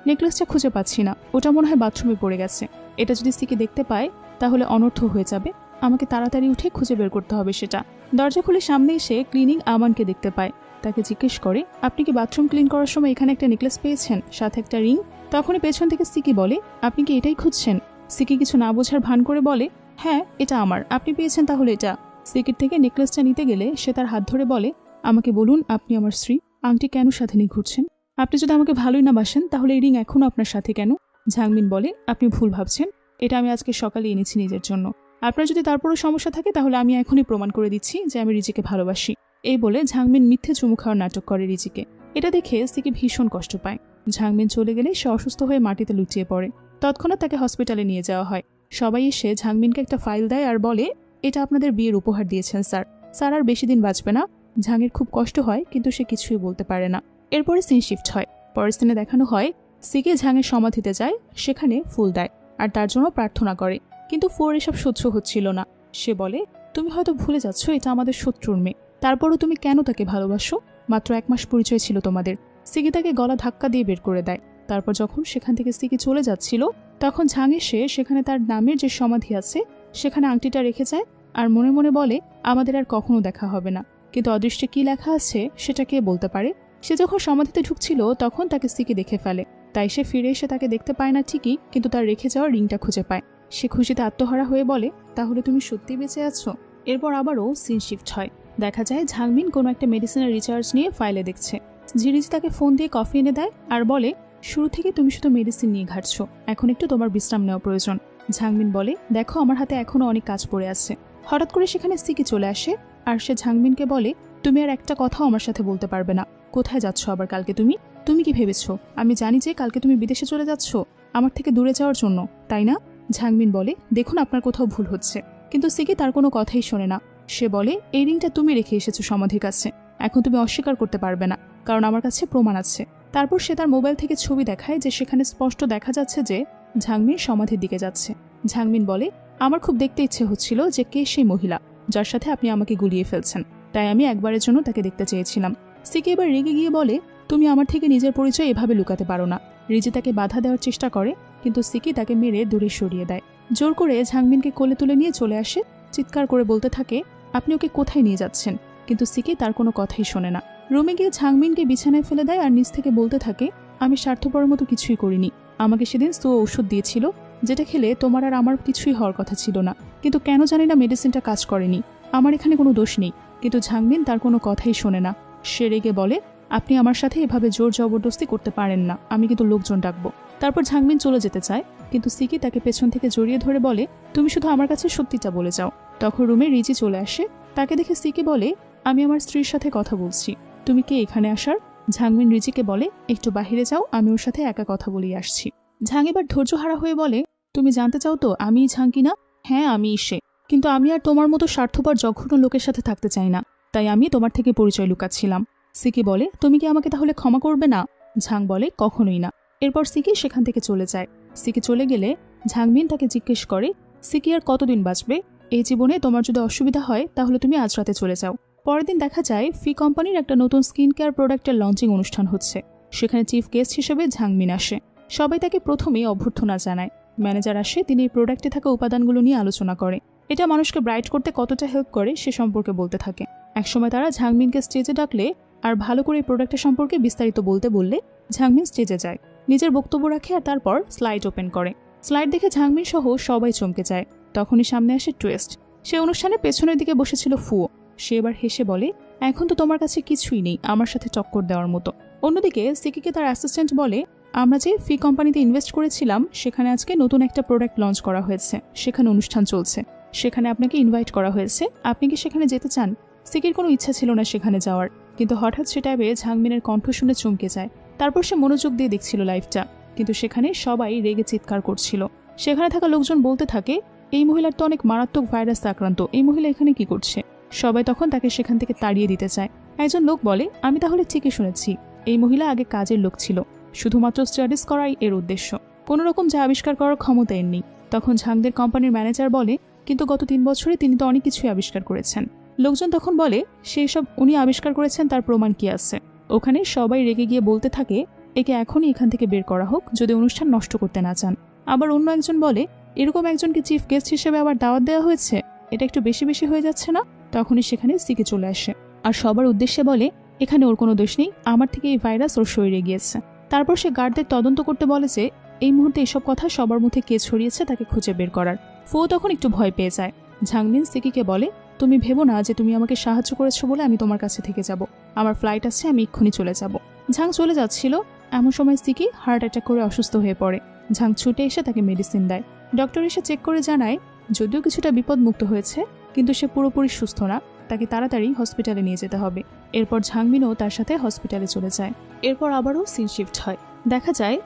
নেকলেসটা খুঁজে পাচ্ছি না, ওটা মনে হয় বাথরুমে পড়ে গেছে। এটা যদি সিকি দেখতে পায় তাহলে অনর্থ হয়ে যাবে, আমাকে তাড়াতাড়ি উঠে খুঁজে বের করতে হবে সেটা। দরজা খুলে সামনে এসে ক্লিনিং আমানকে দেখতে পায়। তাকে জিজ্ঞেস করে, আপনি কি বাথরুম ক্লিন করার সময় এখানে একটা নেকলেস পেয়েছেন, সাথে একটা রিং? তখনই পেছন থেকে সিকি বলে, আপনি কি এটাই খুঁজছেন? সিকি কিছু না বোঝার ভান করে বলে, হ্যাঁ এটা আমার, আপনি পেয়েছেন তাহলে এটা। সিকির থেকে নেকলেসটা নিতে গেলে সে তার হাত ধরে বলে, আমাকে বলুন আপনি আমার স্ত্রী, আংটি কেন সাথে নিয়ে ঘুরছেন? আপনি যদি আমাকে ভালোই না বাসেন তাহলে এই রিং এখনও আপনার সাথে কেন? ঝাংমিন বলে, আপনি ভুল ভাবছেন, এটা আমি আজকে সকালে এনেছি নিজের জন্য। আপনার যদি তারপরও সমস্যা থাকে তাহলে আমি এখনই প্রমাণ করে দিচ্ছি যে আমি রিজিকে ভালোবাসি। এই বলে ঝাংমিন মিথ্যে চুমু খাওয়ার নাটক করে রিজিকে। এটা দেখে সিকি ভীষণ কষ্ট পায়। ঝাংমিন চলে গেলে সে অসুস্থ হয়ে মাটিতে লুটিয়ে পড়ে। তৎক্ষণাৎ তাকে হসপিটালে নিয়ে যাওয়া হয়। সবাই এসে ঝাংমিনকে একটা ফাইল দেয় আর বলে, এটা আপনাদের বিয়ের উপহার দিয়েছেন স্যার। স্যার আর বেশি দিন বাঁচবে না। ঝাংয়ের খুব কষ্ট হয়, কিন্তু সে কিছুই বলতে পারে না। এরপরে সিন শিফট হয়। পরের সিনে দেখানো হয় সিকে ঝাংয়ের সমাধিতে যায়, সেখানে ফুল দেয় আর তার জন্য প্রার্থনা করে। কিন্তু ফোর এসব সহ্য হচ্ছিল না। সে বলে, তুমি হয়তো ভুলে যাচ্ছ এটা আমাদের শত্রুর মেয়ে, তারপরও তুমি কেন তাকে ভালোবাসো? মাত্র 1 মাস পরিচয় ছিল তোমাদের। সিকি তাকে গলা ধাক্কা দিয়ে বের করে দেয়। তারপর যখন সেখান থেকে সিকি চলে যাচ্ছিল তখন ঝাং এসে সেখানে তার নামের যে সমাধি আছে সেখানে আংটিটা রেখে যায় আর মনে মনে বলে, আমাদের আর কখনো দেখা হবে না। কিন্তু অদৃষ্টে কি লেখা আছে সেটা কে বলতে পারে? সে যখন সমাধিতে ঢুকছিল তখন তাকে সিকি দেখে ফেলে। তাই সে ফিরে এসে তাকে দেখতে পায় না ঠিকই, কিন্তু তার রেখে যাওয়া রিংটা খুঁজে পায়। সে খুশিতে আত্মহারা হয়ে বলে, তাহলে তুমি সত্যি বেঁচে আছো? এরপর আবারও সিন শিফট হয়। দেখা যায় ঝাংমিন কোনো একটা মেডিসিনের রিচার্জ নিয়ে ফাইলে দেখছে। ঝিরিজি তাকে ফোন দিয়ে কফি এনে দেয় আর বলে, শুরু থেকে তুমি শুধু মেডিসিন নিয়ে ঘাটছো, এখন একটু তোমার বিশ্রাম নেওয়া প্রয়োজন। ঝাংমিন বলে, দেখো আমার হাতে এখনো অনেক কাজ পড়ে আছে। হঠাৎ করে সেখানে সিকি চলে আসে আর সে ঝাংমিনকে বলে, তুমি আর একটা কথাও আমার সাথে বলতে পারবে না। কোথায় যাচ্ছ আবার কালকে তুমি? তুমি কি ভেবেছো আমি জানি যে কালকে তুমি বিদেশে চলে যাচ্ছ আমার থেকে দূরে যাওয়ার জন্য, তাই না? ঝাংমিন বলে, দেখুন আপনার কোথাও ভুল হচ্ছে। কিন্তু সিকি তার কোনো কথাই শোনে না। সে বলে, এই রিংটা তুমি রেখে এসেছো সমাধির কাছে, এখন তুমি অস্বীকার করতে পারবে না, কারণ আমার কাছে প্রমাণ আছে। তারপর সে তার মোবাইল থেকে ছবি দেখায় যে সেখানে স্পষ্ট দেখা যাচ্ছে যে ঝাংমিন সমাধির দিকে যাচ্ছে। ঝাংমিন বলে, আমার খুব দেখতে ইচ্ছে হচ্ছিল যে কে সেই মহিলা যার সাথে আপনি আমাকে গুলিয়ে ফেলছেন, তাই আমি একবারের জন্য তাকে দেখতে চেয়েছিলাম। সিকি এবার রেগে গিয়ে বলে, তুমি আমার থেকে নিজের পরিচয় এভাবে লুকাতে পারো না। রিজি তাকে বাধা দেওয়ার চেষ্টা করে, কিন্তু সিকি তাকে মেরে দূরে সরিয়ে দেয়। জোর করে ঝাংমিনকে কোলে তুলে নিয়ে চলে আসে, চিৎকার করে বলতে থাকে, আপনি ওকে কোথায় নিয়ে যাচ্ছেন? কিন্তু সিকি তার কোনো কথাই শোনে না। রুমে গিয়ে ঝাংমিনকে বিছানায় ফেলে দেয় আর নিচ থেকে বলতে থাকে, আমি স্বার্থপরের মতো কিছুই করিনি। আমাকে সেদিন সো ওষুধ দিয়েছিল যেটা খেলে তোমার আর আমার কিছুই হওয়ার কথা ছিল না, কিন্তু কেন জানি না মেডিসিনটা কাজ করেনি। আমার এখানে কোনো দোষ নেই। কিন্তু ঝাংমিন তার কোনো কথাই শোনে না। সে রেগে বলে, আপনি আমার সাথে এভাবে জোর জবরদস্তি করতে পারেন না, আমি কিন্তু লোকজন ডাকবো। তারপর ঝাংমিন চলে যেতে চায়, কিন্তু সিকি তাকে পেছন থেকে জড়িয়ে ধরে বলে, তুমি শুধু আমার কাছে সত্যিটা বলে যাও। তখন রুমে রিজি চলে আসে। তাকে দেখে সিকি বলে, আমি আমার স্ত্রীর সাথে কথা বলছি, তুমি কে এখানে আসার? ঝাংমিন রিজিকে বলে, একটু বাহিরে যাও, আমি ওর সাথে একা কথা বলেই আসছি। ঝাং এবার ধৈর্যহারা হয়ে বলে, তুমি জানতে চাও তো আমিই ঝাং কিনা? হ্যাঁ আমিই সে, কিন্তু আমি আর তোমার মতো স্বার্থপর জঘন্য লোকের সাথে থাকতে চাই না, তাই আমি তোমার থেকে পরিচয় লুকাচ্ছিলাম। সিকি বলে, তুমি কি আমাকে তাহলে ক্ষমা করবে না? ঝাং বলে, কখনোই না। এরপর সিকি সেখান থেকে চলে যায়। সিকি চলে গেলে ঝাংমিন তাকে জিজ্ঞেস করে, সিকি আর কতদিন বাঁচবে? এই জীবনে তোমার যদি অসুবিধা হয় তাহলে তুমি আজ রাতে চলে যাও। পরের দিন দেখা যায় ফি কোম্পানির একটা নতুন স্কিন কেয়ার প্রোডাক্টের লঞ্চিং অনুষ্ঠান হচ্ছে। সেখানে চিফ গেস্ট হিসেবে ঝাংমিন আসে। সবাই তাকে প্রথমেই অভ্যর্থনা জানায়। ম্যানেজার আসে, তিনি এই প্রোডাক্টে থাকা উপাদানগুলো নিয়ে আলোচনা করে। এটা মানুষকে ব্রাইট করতে কতটা হেল্প করে সে সম্পর্কে বলতে থাকে। একসময় তারা ঝাংমিনকে স্টেজে ডাকলে আর ভালো করে এই প্রোডাক্টের সম্পর্কে বিস্তারিত বলতে বললে ঝাংমিন স্টেজে যায়, নিজের বক্তব্য রাখে আর তারপর স্লাইড ওপেন করে। স্লাইড দেখে ঝাংমিন সহ সবাই চমকে যায়। তখনই সামনে আসে টুইস্ট। সে অনুষ্ঠানে পেছনের দিকে বসেছিল ফুও। সে এবার হেসে বলে, এখন তো তোমার কাছে কিছুই নেই আমার সাথে টক্কর দেওয়ার মতো। অন্যদিকে সিকিকে তার অ্যাসিস্ট্যান্ট বলে, আমরা যে ফি কোম্পানিতে ইনভেস্ট করেছিলাম সেখানে আজকে নতুন একটা প্রোডাক্ট লঞ্চ করা হয়েছে, সেখানে অনুষ্ঠান চলছে, সেখানে আপনাকে ইনভাইট করা হয়েছে, আপনি কি সেখানে যেতে চান? সিকির কোনো ইচ্ছা ছিল না সেখানে যাওয়ার, কিন্তু হঠাৎ সেটা পেয়ে ঝাংমিনের কণ্ঠ শুনে চমকে যায়। তারপর সে মনোযোগ দিয়ে দেখছিল লাইভটা, কিন্তু সেখানে সবাই রেগে চিৎকার করছিল। সেখানে থাকা লোকজন বলতে থাকে, এই মহিলার তো অনেক মারাত্মক ভাইরাস আক্রান্ত, এই মহিলা এখানে কি করছে? সবাই তখন তাকে সেখান থেকে তাড়িয়ে দিতে চায়। একজন লোক বলে, আমি তাহলে ঠিকই শুনেছি, এই মহিলা আগে কাজের লোক ছিল, শুধুমাত্র স্টাডিজ করাই এর উদ্দেশ্য, কোনো রকম যা আবিষ্কার করার ক্ষমতা এর নেই। তখন ঝাংদের কোম্পানির ম্যানেজার বলে, কিন্তু গত 3 বছরে তিনি তো অনেক কিছুই আবিষ্কার করেছেন। লোকজন তখন বলে, সেই সব উনি আবিষ্কার করেছেন তার প্রমাণ কি আছে? ওখানে সবাই রেগে গিয়ে বলতে থাকে, একে এখনই এখান থেকে বের করা হোক যদি অনুষ্ঠান নষ্ট করতে না চান। আবার অন্য একজন বলে, এরকম একজনকে চিফ গেস্ট হিসেবে আবার দাওয়াত দেওয়া হয়েছে, এটা একটু বেশি বেশি হয়ে যাচ্ছে না? তখনই সেখানে সিকি চলে আসে আর সবার উদ্দেশ্যে বলে, এখানে ওর কোনো দোষ নেই, আমার থেকে এই ভাইরাস ওর শরীরে গিয়েছে। তারপর সে গার্ডদের তদন্ত করতে বলে যে এই মুহূর্তে এসব কথা সবার মধ্যে কে ছড়িয়েছে তাকে খুঁজে বের করার। ফো তখন একটু ভয় পেয়ে যায়। ঝাংমিন সিকিকে বলে, তুমি ভেবো না যে তুমি আমাকে সাহায্য করেছো বলে আমি তোমার কাছে থেকে যাব, আমার ফ্লাইট আছে, আমি এক্ষুনি চলে যাব। ঝাং চলে যাচ্ছিল, এমন সময় সিকি হার্ট অ্যাটাক করে অসুস্থ হয়ে পড়ে। ঝাং ছুটে এসে তাকে মেডিসিন দেয়। ডক্টর এসে চেক করে জানায় যদিও কিছুটা বিপদমুক্ত হয়েছে, কিন্তু সে পুরোপুরি সুস্থ না, তাকে তাড়াতাড়ি হসপিটালে নিয়ে যেতে হবে। এরপর ঝাংমিনও তার সাথে হসপিটালে চলে যায়। এরপর আবারও সিন শিফট হয়। দেখা যায়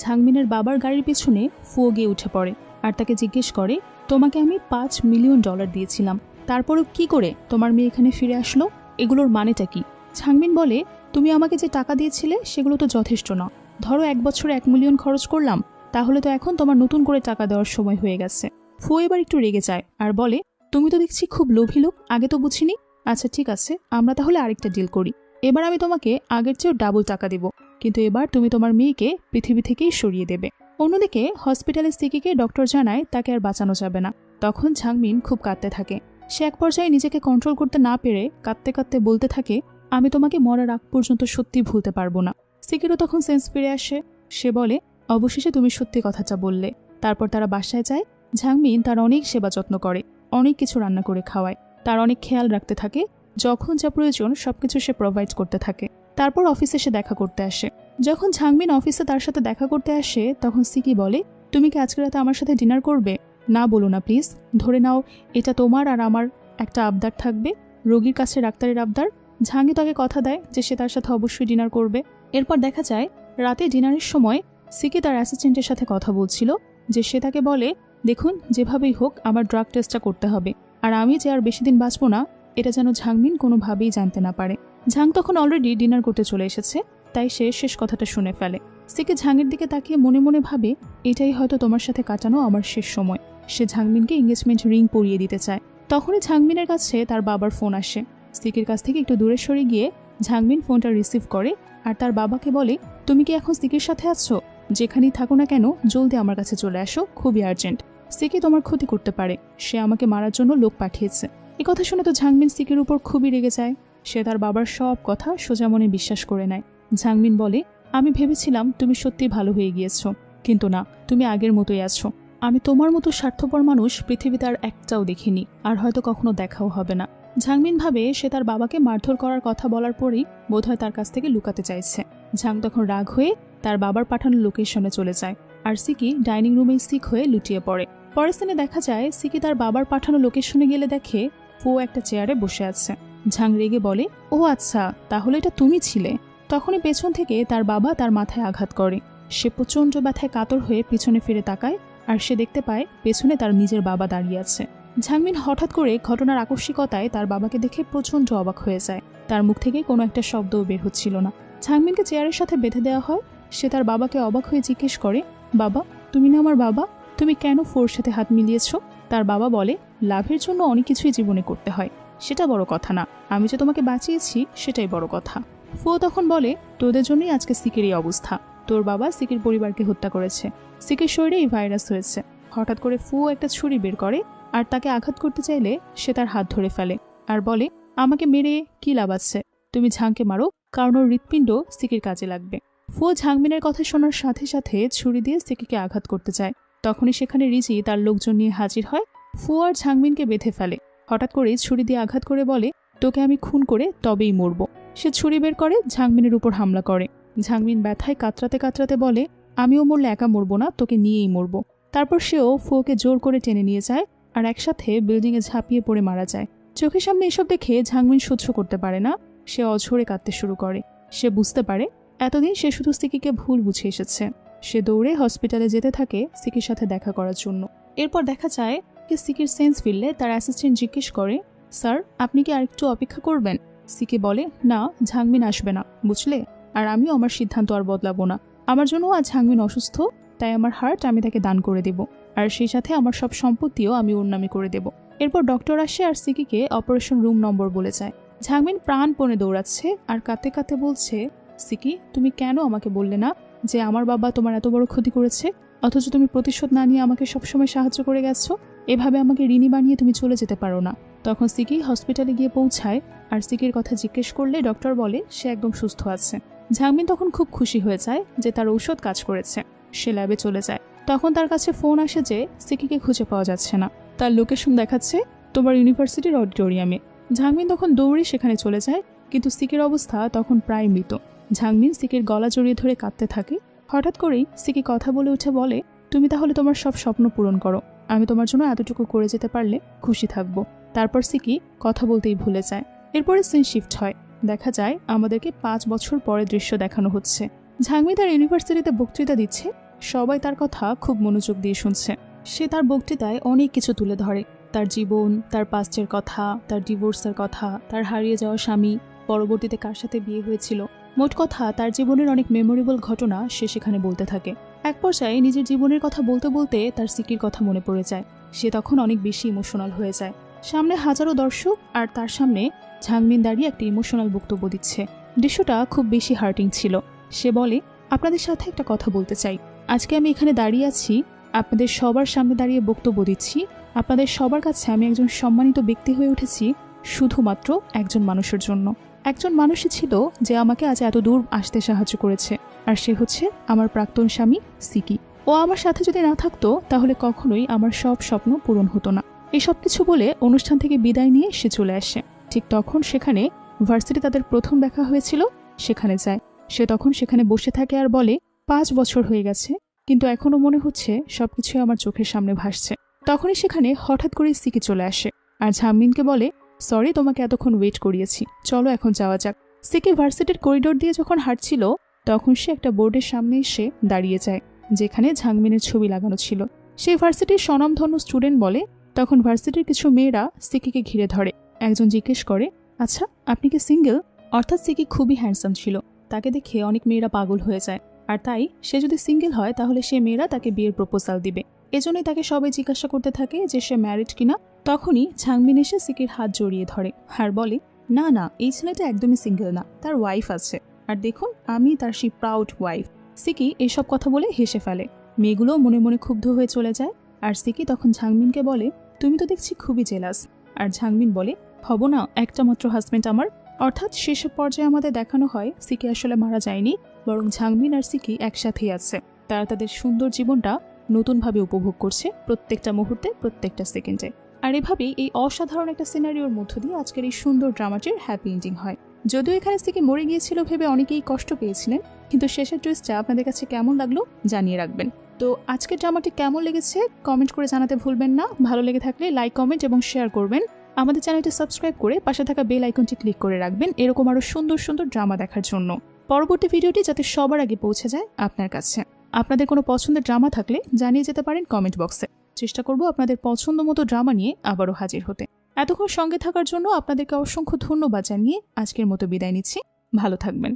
ঝাংমিনের বাবার গাড়ির পেছনে ফো গিয়ে উঠে পড়ে আর তাকে জিজ্ঞেস করে, তোমাকে আমি $5 মিলিয়ন দিয়েছিলাম, তারপরও কি করে তোমার মেয়ে এখানে ফিরে আসলো? এগুলোর মানেটা কি? ঝাংমিন বলে, তুমি আমাকে যে টাকা দিয়েছিলে সেগুলো তো যথেষ্ট না। ধরো 1 বছরে $1 মিলিয়ন খরচ করলাম, তাহলে তো এখন তোমার নতুন করে টাকা দেওয়ার সময় হয়ে গেছে। ফো এবার একটু রেগে যায় আর বলে, তুমি তো দেখছি খুব লোভী লোক, আগে তো বুঝিনি। আচ্ছা ঠিক আছে, আমরা তাহলে আরেকটা ডিল করি। এবার আমি তোমাকে আগের চেয়েও ডাবল টাকা দেব, কিন্তু এবার তুমি তোমার মেয়েকে পৃথিবী থেকেই সরিয়ে দেবে। অন্যদিকে হসপিটালের সিকিকে ডক্টর জানায় তাকে আর বাঁচানো যাবে না। তখন ঝাংমিন খুব কাঁদতে থাকে। সে এক পর্যায়ে নিজেকে কন্ট্রোল করতে না পেরে কাঁদতে কাঁদতে বলতে থাকে, আমি তোমাকে মরার আগ পর্যন্ত সত্যি ভুলতে পারবো না। সিকিরও তখন সেন্স ফিরে আসে। সে বলে, অবশেষে তুমি সত্যি কথাটা বললে। তারপর তারা বাসায় যায়। ঝাংমিন তার অনেক সেবা যত্ন করে, অনেক কিছু রান্না করে খাওয়ায়, তার অনেক খেয়াল রাখতে থাকে। যখন যা প্রয়োজন সবকিছু সে প্রোভাইড করতে থাকে। তারপর অফিসে সে দেখা করতে আসে। যখন ঝাংমিন অফিসে তার সাথে দেখা করতে আসে, তখন সিকি বলে, তুমি কি আজকে রাতে আমার সাথে ডিনার করবে? না বলো না প্লিজ, ধরে নাও এটা তোমার আর আমার একটা আবদার থাকবে, রোগীর কাছে ডাক্তারের আবদার। ঝাংই তাকে কথা দেয় যে সে তার সাথে অবশ্যই ডিনার করবে। এরপর দেখা যায় রাতে ডিনারের সময় সিকি তার অ্যাসিস্ট্যান্টের সাথে কথা বলছিল, যে সে তাকে বলে, দেখুন যেভাবেই হোক আমার ড্রাগ টেস্টটা করতে হবে, আর আমি যে আর বেশি দিন বাঁচবো না এটা যেন ঝাংমিন কোনোভাবেই জানতে না পারে। ঝাং তখন অলরেডি ডিনার করতে চলে এসেছে, তাই সে শেষ কথাটা শুনে ফেলে। সিকি ঝাংয়ের দিকে তাকিয়ে মনে মনে ভাবে, এটাই হয়তো তোমার সাথে কাটানো আমার শেষ সময়। সে ঝাংমিনকে এঙ্গেজমেন্ট রিং পরিয়ে দিতে চায়। তখনই ঝাংমিনের কাছে তার বাবার ফোন আসে। সিকির কাছ থেকে একটু দূরে সরে গিয়ে ঝাংমিন ফোনটা রিসিভ করে আর তার বাবাকে বলে, তুমি কি এখন সিকির সাথে আছো? যেখানেই থাকো না কেন জলদি আমার কাছে চলে আসো, খুবই আর্জেন্ট। সিকি তোমার ক্ষতি করতে পারে, সে আমাকে মারার জন্য লোক পাঠিয়েছে। এই কথা শুনে তো ঝাংমিন সিকির উপর খুবই রেগে যায়। সে তার বাবার সব কথা সোজা মনে বিশ্বাস করে নেয়। ঝাংমিন বলে, আমি ভেবেছিলাম তুমি সত্যি ভালো হয়ে গিয়েছ, কিন্তু না, তুমি আগের মতোই আছো। আমি তোমার মতো স্বার্থপর মানুষ পৃথিবীতে আর একটাও দেখিনি, আর হয়তো কখনো দেখাও হবে না। ঝাংমিন ভাবে সে তার বাবাকে মারধর করার কথা বলার পরেই বোধহয় তার কাছ থেকে লুকাতে চাইছে। ঝাং তখন রাগ হয়ে তার বাবার পাঠানো লোকেশনে চলে যায়, আর সিকি ডাইনিং রুমে সিক হয়ে লুটিয়ে পড়ে। পরের দিনে দেখা যায় সিকি তার বাবার পাঠানো লোকেশনে গেলে দেখে ফো একটা চেয়ারে বসে আছে। ঝাং রেগে বলে, ও আচ্ছা, তাহলে এটা তুমি ছিলে। তখনই পেছন থেকে তার বাবা তার মাথায় আঘাত করে। সে প্রচণ্ড ব্যথায় কাতর হয়ে পিছনে ফিরে তাকায়, আর সে দেখতে পায় পেছনে তার নিজের বাবা দাঁড়িয়ে আছে। ঝাংমিন হঠাৎ করে ঘটনার আকস্মিকতায় তার বাবাকে দেখে প্রচণ্ড অবাক হয়ে যায়। তার মুখ থেকে কোনো একটা শব্দও বের হচ্ছিল না। ঝাংমিনকে চেয়ারের সাথে বেঁধে দেওয়া হয়। সে তার বাবাকে অবাক হয়ে জিজ্ঞেস করে, বাবা, তুমি না আমার বাবা? তুমি কেন ফোর সাথে হাত মিলিয়েছ? তার বাবা বলে, লাভের জন্য অনেক কিছুই জীবনে করতে হয়, সেটা বড় কথা না, আমি যে তোমাকে বাঁচিয়েছি সেটাই বড় কথা। ফো তখন বলে, তোদের জন্যই আজকে সিকির এই অবস্থা। তোর বাবা সিকির পরিবারকে হত্যা করেছে, সিকির শরীরে এই ভাইরাস হয়েছে। হঠাৎ করে ফো একটা ছুরি বের করে আর তাকে আঘাত করতে চাইলে সে তার হাত ধরে ফেলে আর বলে, আমাকে মেরে কি লাভ আছে? তুমি ঝাংকে মারো, কারণ ওর হৃৎপিণ্ড সিকির কাজে লাগবে। ফো ঝাংমিনের কথা শোনার সাথে সাথে ছুরি দিয়ে সিকিকে আঘাত করতে চায়। তখনই সেখানে রিজি তার লোকজন নিয়ে হাজির হয়। ফো আর ঝাংমিনকে বেঁধে ফেলে। হঠাৎ করে ছুরি দিয়ে আঘাত করে বলে, তোকে আমি খুন করে তবেই মরব। সে ছুরি বের করে ঝাংমিনের উপর হামলা করে। ঝাংমিন ব্যথায় কাতরাতে কাতরাতে বলে, আমিও মরলে একা মরবো না, তোকে নিয়েই মরব। তারপর সেও ফোকে জোর করে টেনে নিয়ে যায় আর একসাথে বিল্ডিংয়ে ঝাঁপিয়ে পড়ে মারা যায়। চোখের সামনে এসব দেখে ঝাংমিন সহ্য করতে পারে না। সে অঝরে কাঁদতে শুরু করে। সে বুঝতে পারে এতদিন সে শুধু সিকিকে ভুল বুঝে এসেছে। সে দৌড়ে হসপিটালে যেতে থাকে সিকির সাথে দেখা করার জন্য। এরপর দেখা যায় যে সিকির সেন্স ফিরলে তার অ্যাসিস্ট্যান্ট জিজ্ঞেস করে, স্যার, আপনি কি আরেকটু অপেক্ষা করবেন? সিকি বলে, না, ঝাংমিন আসবে না, বুঝলে? আর আমিও আমার সিদ্ধান্ত আর বদলাবো না। আমার জন্য আজ ঝাংমিন অসুস্থ, তাই আমার হার্ট আমি তাকে দান করে দেব, আর সেই সাথে আমার সব সম্পত্তিও আমি ওর নামে করে দেব। এরপর ডক্টর আসে আর সিকিকে অপারেশন রুম নম্বর বলে যায়। ঝাংমিন প্রাণপণে দৌড়াচ্ছে আর কাঁদতে কাঁদতে বলছে, সিকি, তুমি কেন আমাকে বললে না যে আমার বাবা তোমার এত বড় ক্ষতি করেছে, অথচ তুমি প্রতিশোধ না নিয়ে আমাকে সবসময় সাহায্য করে গেছো? এভাবে আমাকে ঋণী বানিয়ে তুমি চলে যেতে পারো না। তখন সিকি হসপিটালে গিয়ে পৌঁছায় আর সিকির কথা জিজ্ঞেস করলে ডক্টর বলে সে একদম সুস্থ আছে। ঝাংমিন তখন খুব খুশি হয়ে যায় যে তার ঔষধ কাজ করেছে। সে ল্যাবে চলে যায়। তখন তার কাছে ফোন আসে যে সিকিকে খুঁজে পাওয়া যাচ্ছে না। তার লোকেশন দেখাচ্ছে তোমার ইউনিভার্সিটির অডিটোরিয়ামে। ঝাংমিন তখন দৌড়ে সেখানে চলে যায়, কিন্তু সিকির অবস্থা তখন প্রায় মৃত। ঝাংমিন সিকির গলা জড়িয়ে ধরে কাঁদতে থাকে। হঠাৎ করেই সিকি কথা বলে উঠে বলে, তুমি তাহলে তোমার সব স্বপ্ন পূরণ করো, আমি তোমার জন্য এতটুকু করে যেতে পারলে খুশি থাকবো। তারপর সিকি কথা বলতেই ভুলে যায়। এরপরে সিন শিফট হয়। দেখা যায় আমাদেরকে 5 বছর পরে দৃশ্য দেখানো হচ্ছে। ঝাংমি তার ইউনিভার্সিটিতে বক্তৃতা দিচ্ছে। সবাই তার কথা খুব মনোযোগ দিয়ে শুনছে। সে তার বক্তৃতায় অনেক কিছু তুলে ধরে, তার জীবন, তার পাস্টের কথা, তার ডিভোর্সের কথা, তার হারিয়ে যাওয়া স্বামী, পরবর্তীতে কার সাথে বিয়ে হয়েছিল। মোট কথা তার জীবনের অনেক মেমোরেবল ঘটনা সে সেখানে বলতে থাকে। এক পর্যায়ে নিজের জীবনের কথা বলতে বলতে তার সিকির কথা মনে পড়ে যায়। সে তখন অনেক বেশি ইমোশনাল হয়ে যায়। সামনে হাজারো দর্শক আর তার সামনে ঝাংমিন দাঁড়িয়ে একটা ইমোশনাল বক্তব্য দিচ্ছে। দৃশ্যটা খুব বেশি হার্টিং ছিল। সে বলে, আপনাদের সাথে একটা কথা বলতে চাই। আজকে আমি এখানে দাঁড়িয়ে আছি, আপনাদের সবার সামনে দাঁড়িয়ে বক্তব্য দিচ্ছি। আপনাদের সবার কাছে আমি একজন সম্মানিত ব্যক্তি হয়ে উঠেছি শুধুমাত্র একজন মানুষের জন্য। একজন মানুষই ছিল যে আমাকে আজ এত দূর আসতে সাহায্য করেছে, আর সে হচ্ছে আমার প্রাক্তন স্বামী সিকি। ও আমার সাথে যদি না থাকতো তাহলে কখনোই আমার সব স্বপ্ন পূরণ হতো না। এসব কিছু বলে অনুষ্ঠান থেকে বিদায় নিয়ে সে চলে আসে। ঠিক তখন সেখানে ভার্সিটি তাদের প্রথম দেখা হয়েছিল সেখানে যায়। সে তখন সেখানে বসে থাকে আর বলে, 5 বছর হয়ে গেছে, কিন্তু এখনো মনে হচ্ছে সবকিছু আমার চোখের সামনে ভাসছে। তখনই সেখানে হঠাৎ করে সিকি চলে আসে আর ঝাংমিনকে বলে, সরি তোমাকে এতক্ষণ ওয়েট করিয়েছি, চলো এখন যাওয়া যাক। সিকি ভার্সিটির করিডোর দিয়ে যখন হাঁটছিল তখন সে একটা বোর্ডের সামনে এসে দাঁড়িয়ে যায় যেখানে ঝাংমিনের ছবি লাগানো ছিল। সেই ভার্সিটির স্বনামধন্য স্টুডেন্ট বলে। তখন ভার্সিটির কিছু মেয়েরা সিকিকে ঘিরে ধরে। একজন জিজ্ঞেস করে, আচ্ছা আপনি কি সিঙ্গেল? অর্থাৎ সিকি খুবই হ্যান্ডসাম ছিল, তাকে দেখে অনেক মেয়েরা পাগল হয়ে যায়। আর তাই সে যদি সিঙ্গেল হয় তাহলে সে মেয়েরা তাকে বিয়ের প্রপোজাল দিবে। এজন্যই তাকে সবাই জিজ্ঞাসা করতে থাকে যে সে ম্যারিড কিনা। তখনই ঝাংমিন এসে সিকির হাত জড়িয়ে ধরে আর বলে, না না, এই ছেলেটা একদমই সিঙ্গেল না, তার ওয়াইফ আছে, আর দেখুন আমি তার সেই প্রাউড ওয়াইফ। সিকি এইসব কথা বলে হেসে ফেলে। মেয়েগুলো মনে মনে ক্ষুব্ধ হয়ে চলে যায়। আর সিকি তখন ঝাংমিনকে বলে, তুমি তো দেখছি খুবই জেলাস। আর ঝাংমিন বলে, হব না, একটা মাত্র হাজবেন্ড আমার। অর্থাৎ শেষের পর্যায়ে আমাদের দেখানো হয় সিকি আসলে মারা যায়নি, বরং ঝাংমিন আর সিকি একসাথেই আছে। তারা তাদের সুন্দর জীবনটা নতুনভাবে উপভোগ করছে, প্রত্যেকটা মুহূর্তে, প্রত্যেকটা সেকেন্ডে। আর এভাবেই এই অসাধারণ একটা সিনারিওর মধ্য দিয়ে আজকের এই সুন্দর ড্রামাটির হ্যাপি এন্ডিং হয়। যদিও এখানে সিকি মরে গিয়েছিল ভেবে অনেকেই কষ্ট পেয়েছিলেন, কিন্তু শেষের টুইস্টটা আপনাদের কাছে কেমন লাগলো জানিয়ে রাখবেন। তো আজকের ড্রামাটি কেমন লেগেছে কমেন্ট করে জানাতে ভুলবেন না। ভালো লেগে থাকলে লাইক, কমেন্ট এবং শেয়ার করবেন। আমাদের চ্যানেলটি সাবস্ক্রাইব করে পাশে থাকা বেল আইকনটি ক্লিক করে রাখবেন এরকম আরো সুন্দর সুন্দর ড্রামা দেখার জন্য। পরবর্তী ভিডিওটি যাতে সবার আগে পৌঁছে যায় আপনার কাছে। আপনাদের কোনো পছন্দের ড্রামা থাকলে জানিয়ে যেতে পারেন কমেন্ট বক্সে। চেষ্টা করব আপনাদের পছন্দ মতো ড্রামা নিয়ে আবারও হাজির হতে। এতক্ষণ সঙ্গে থাকার জন্য আপনাদেরকে অসংখ্য ধন্যবাদ জানিয়ে আজকের মতো বিদায় নিচ্ছি। ভালো থাকবেন।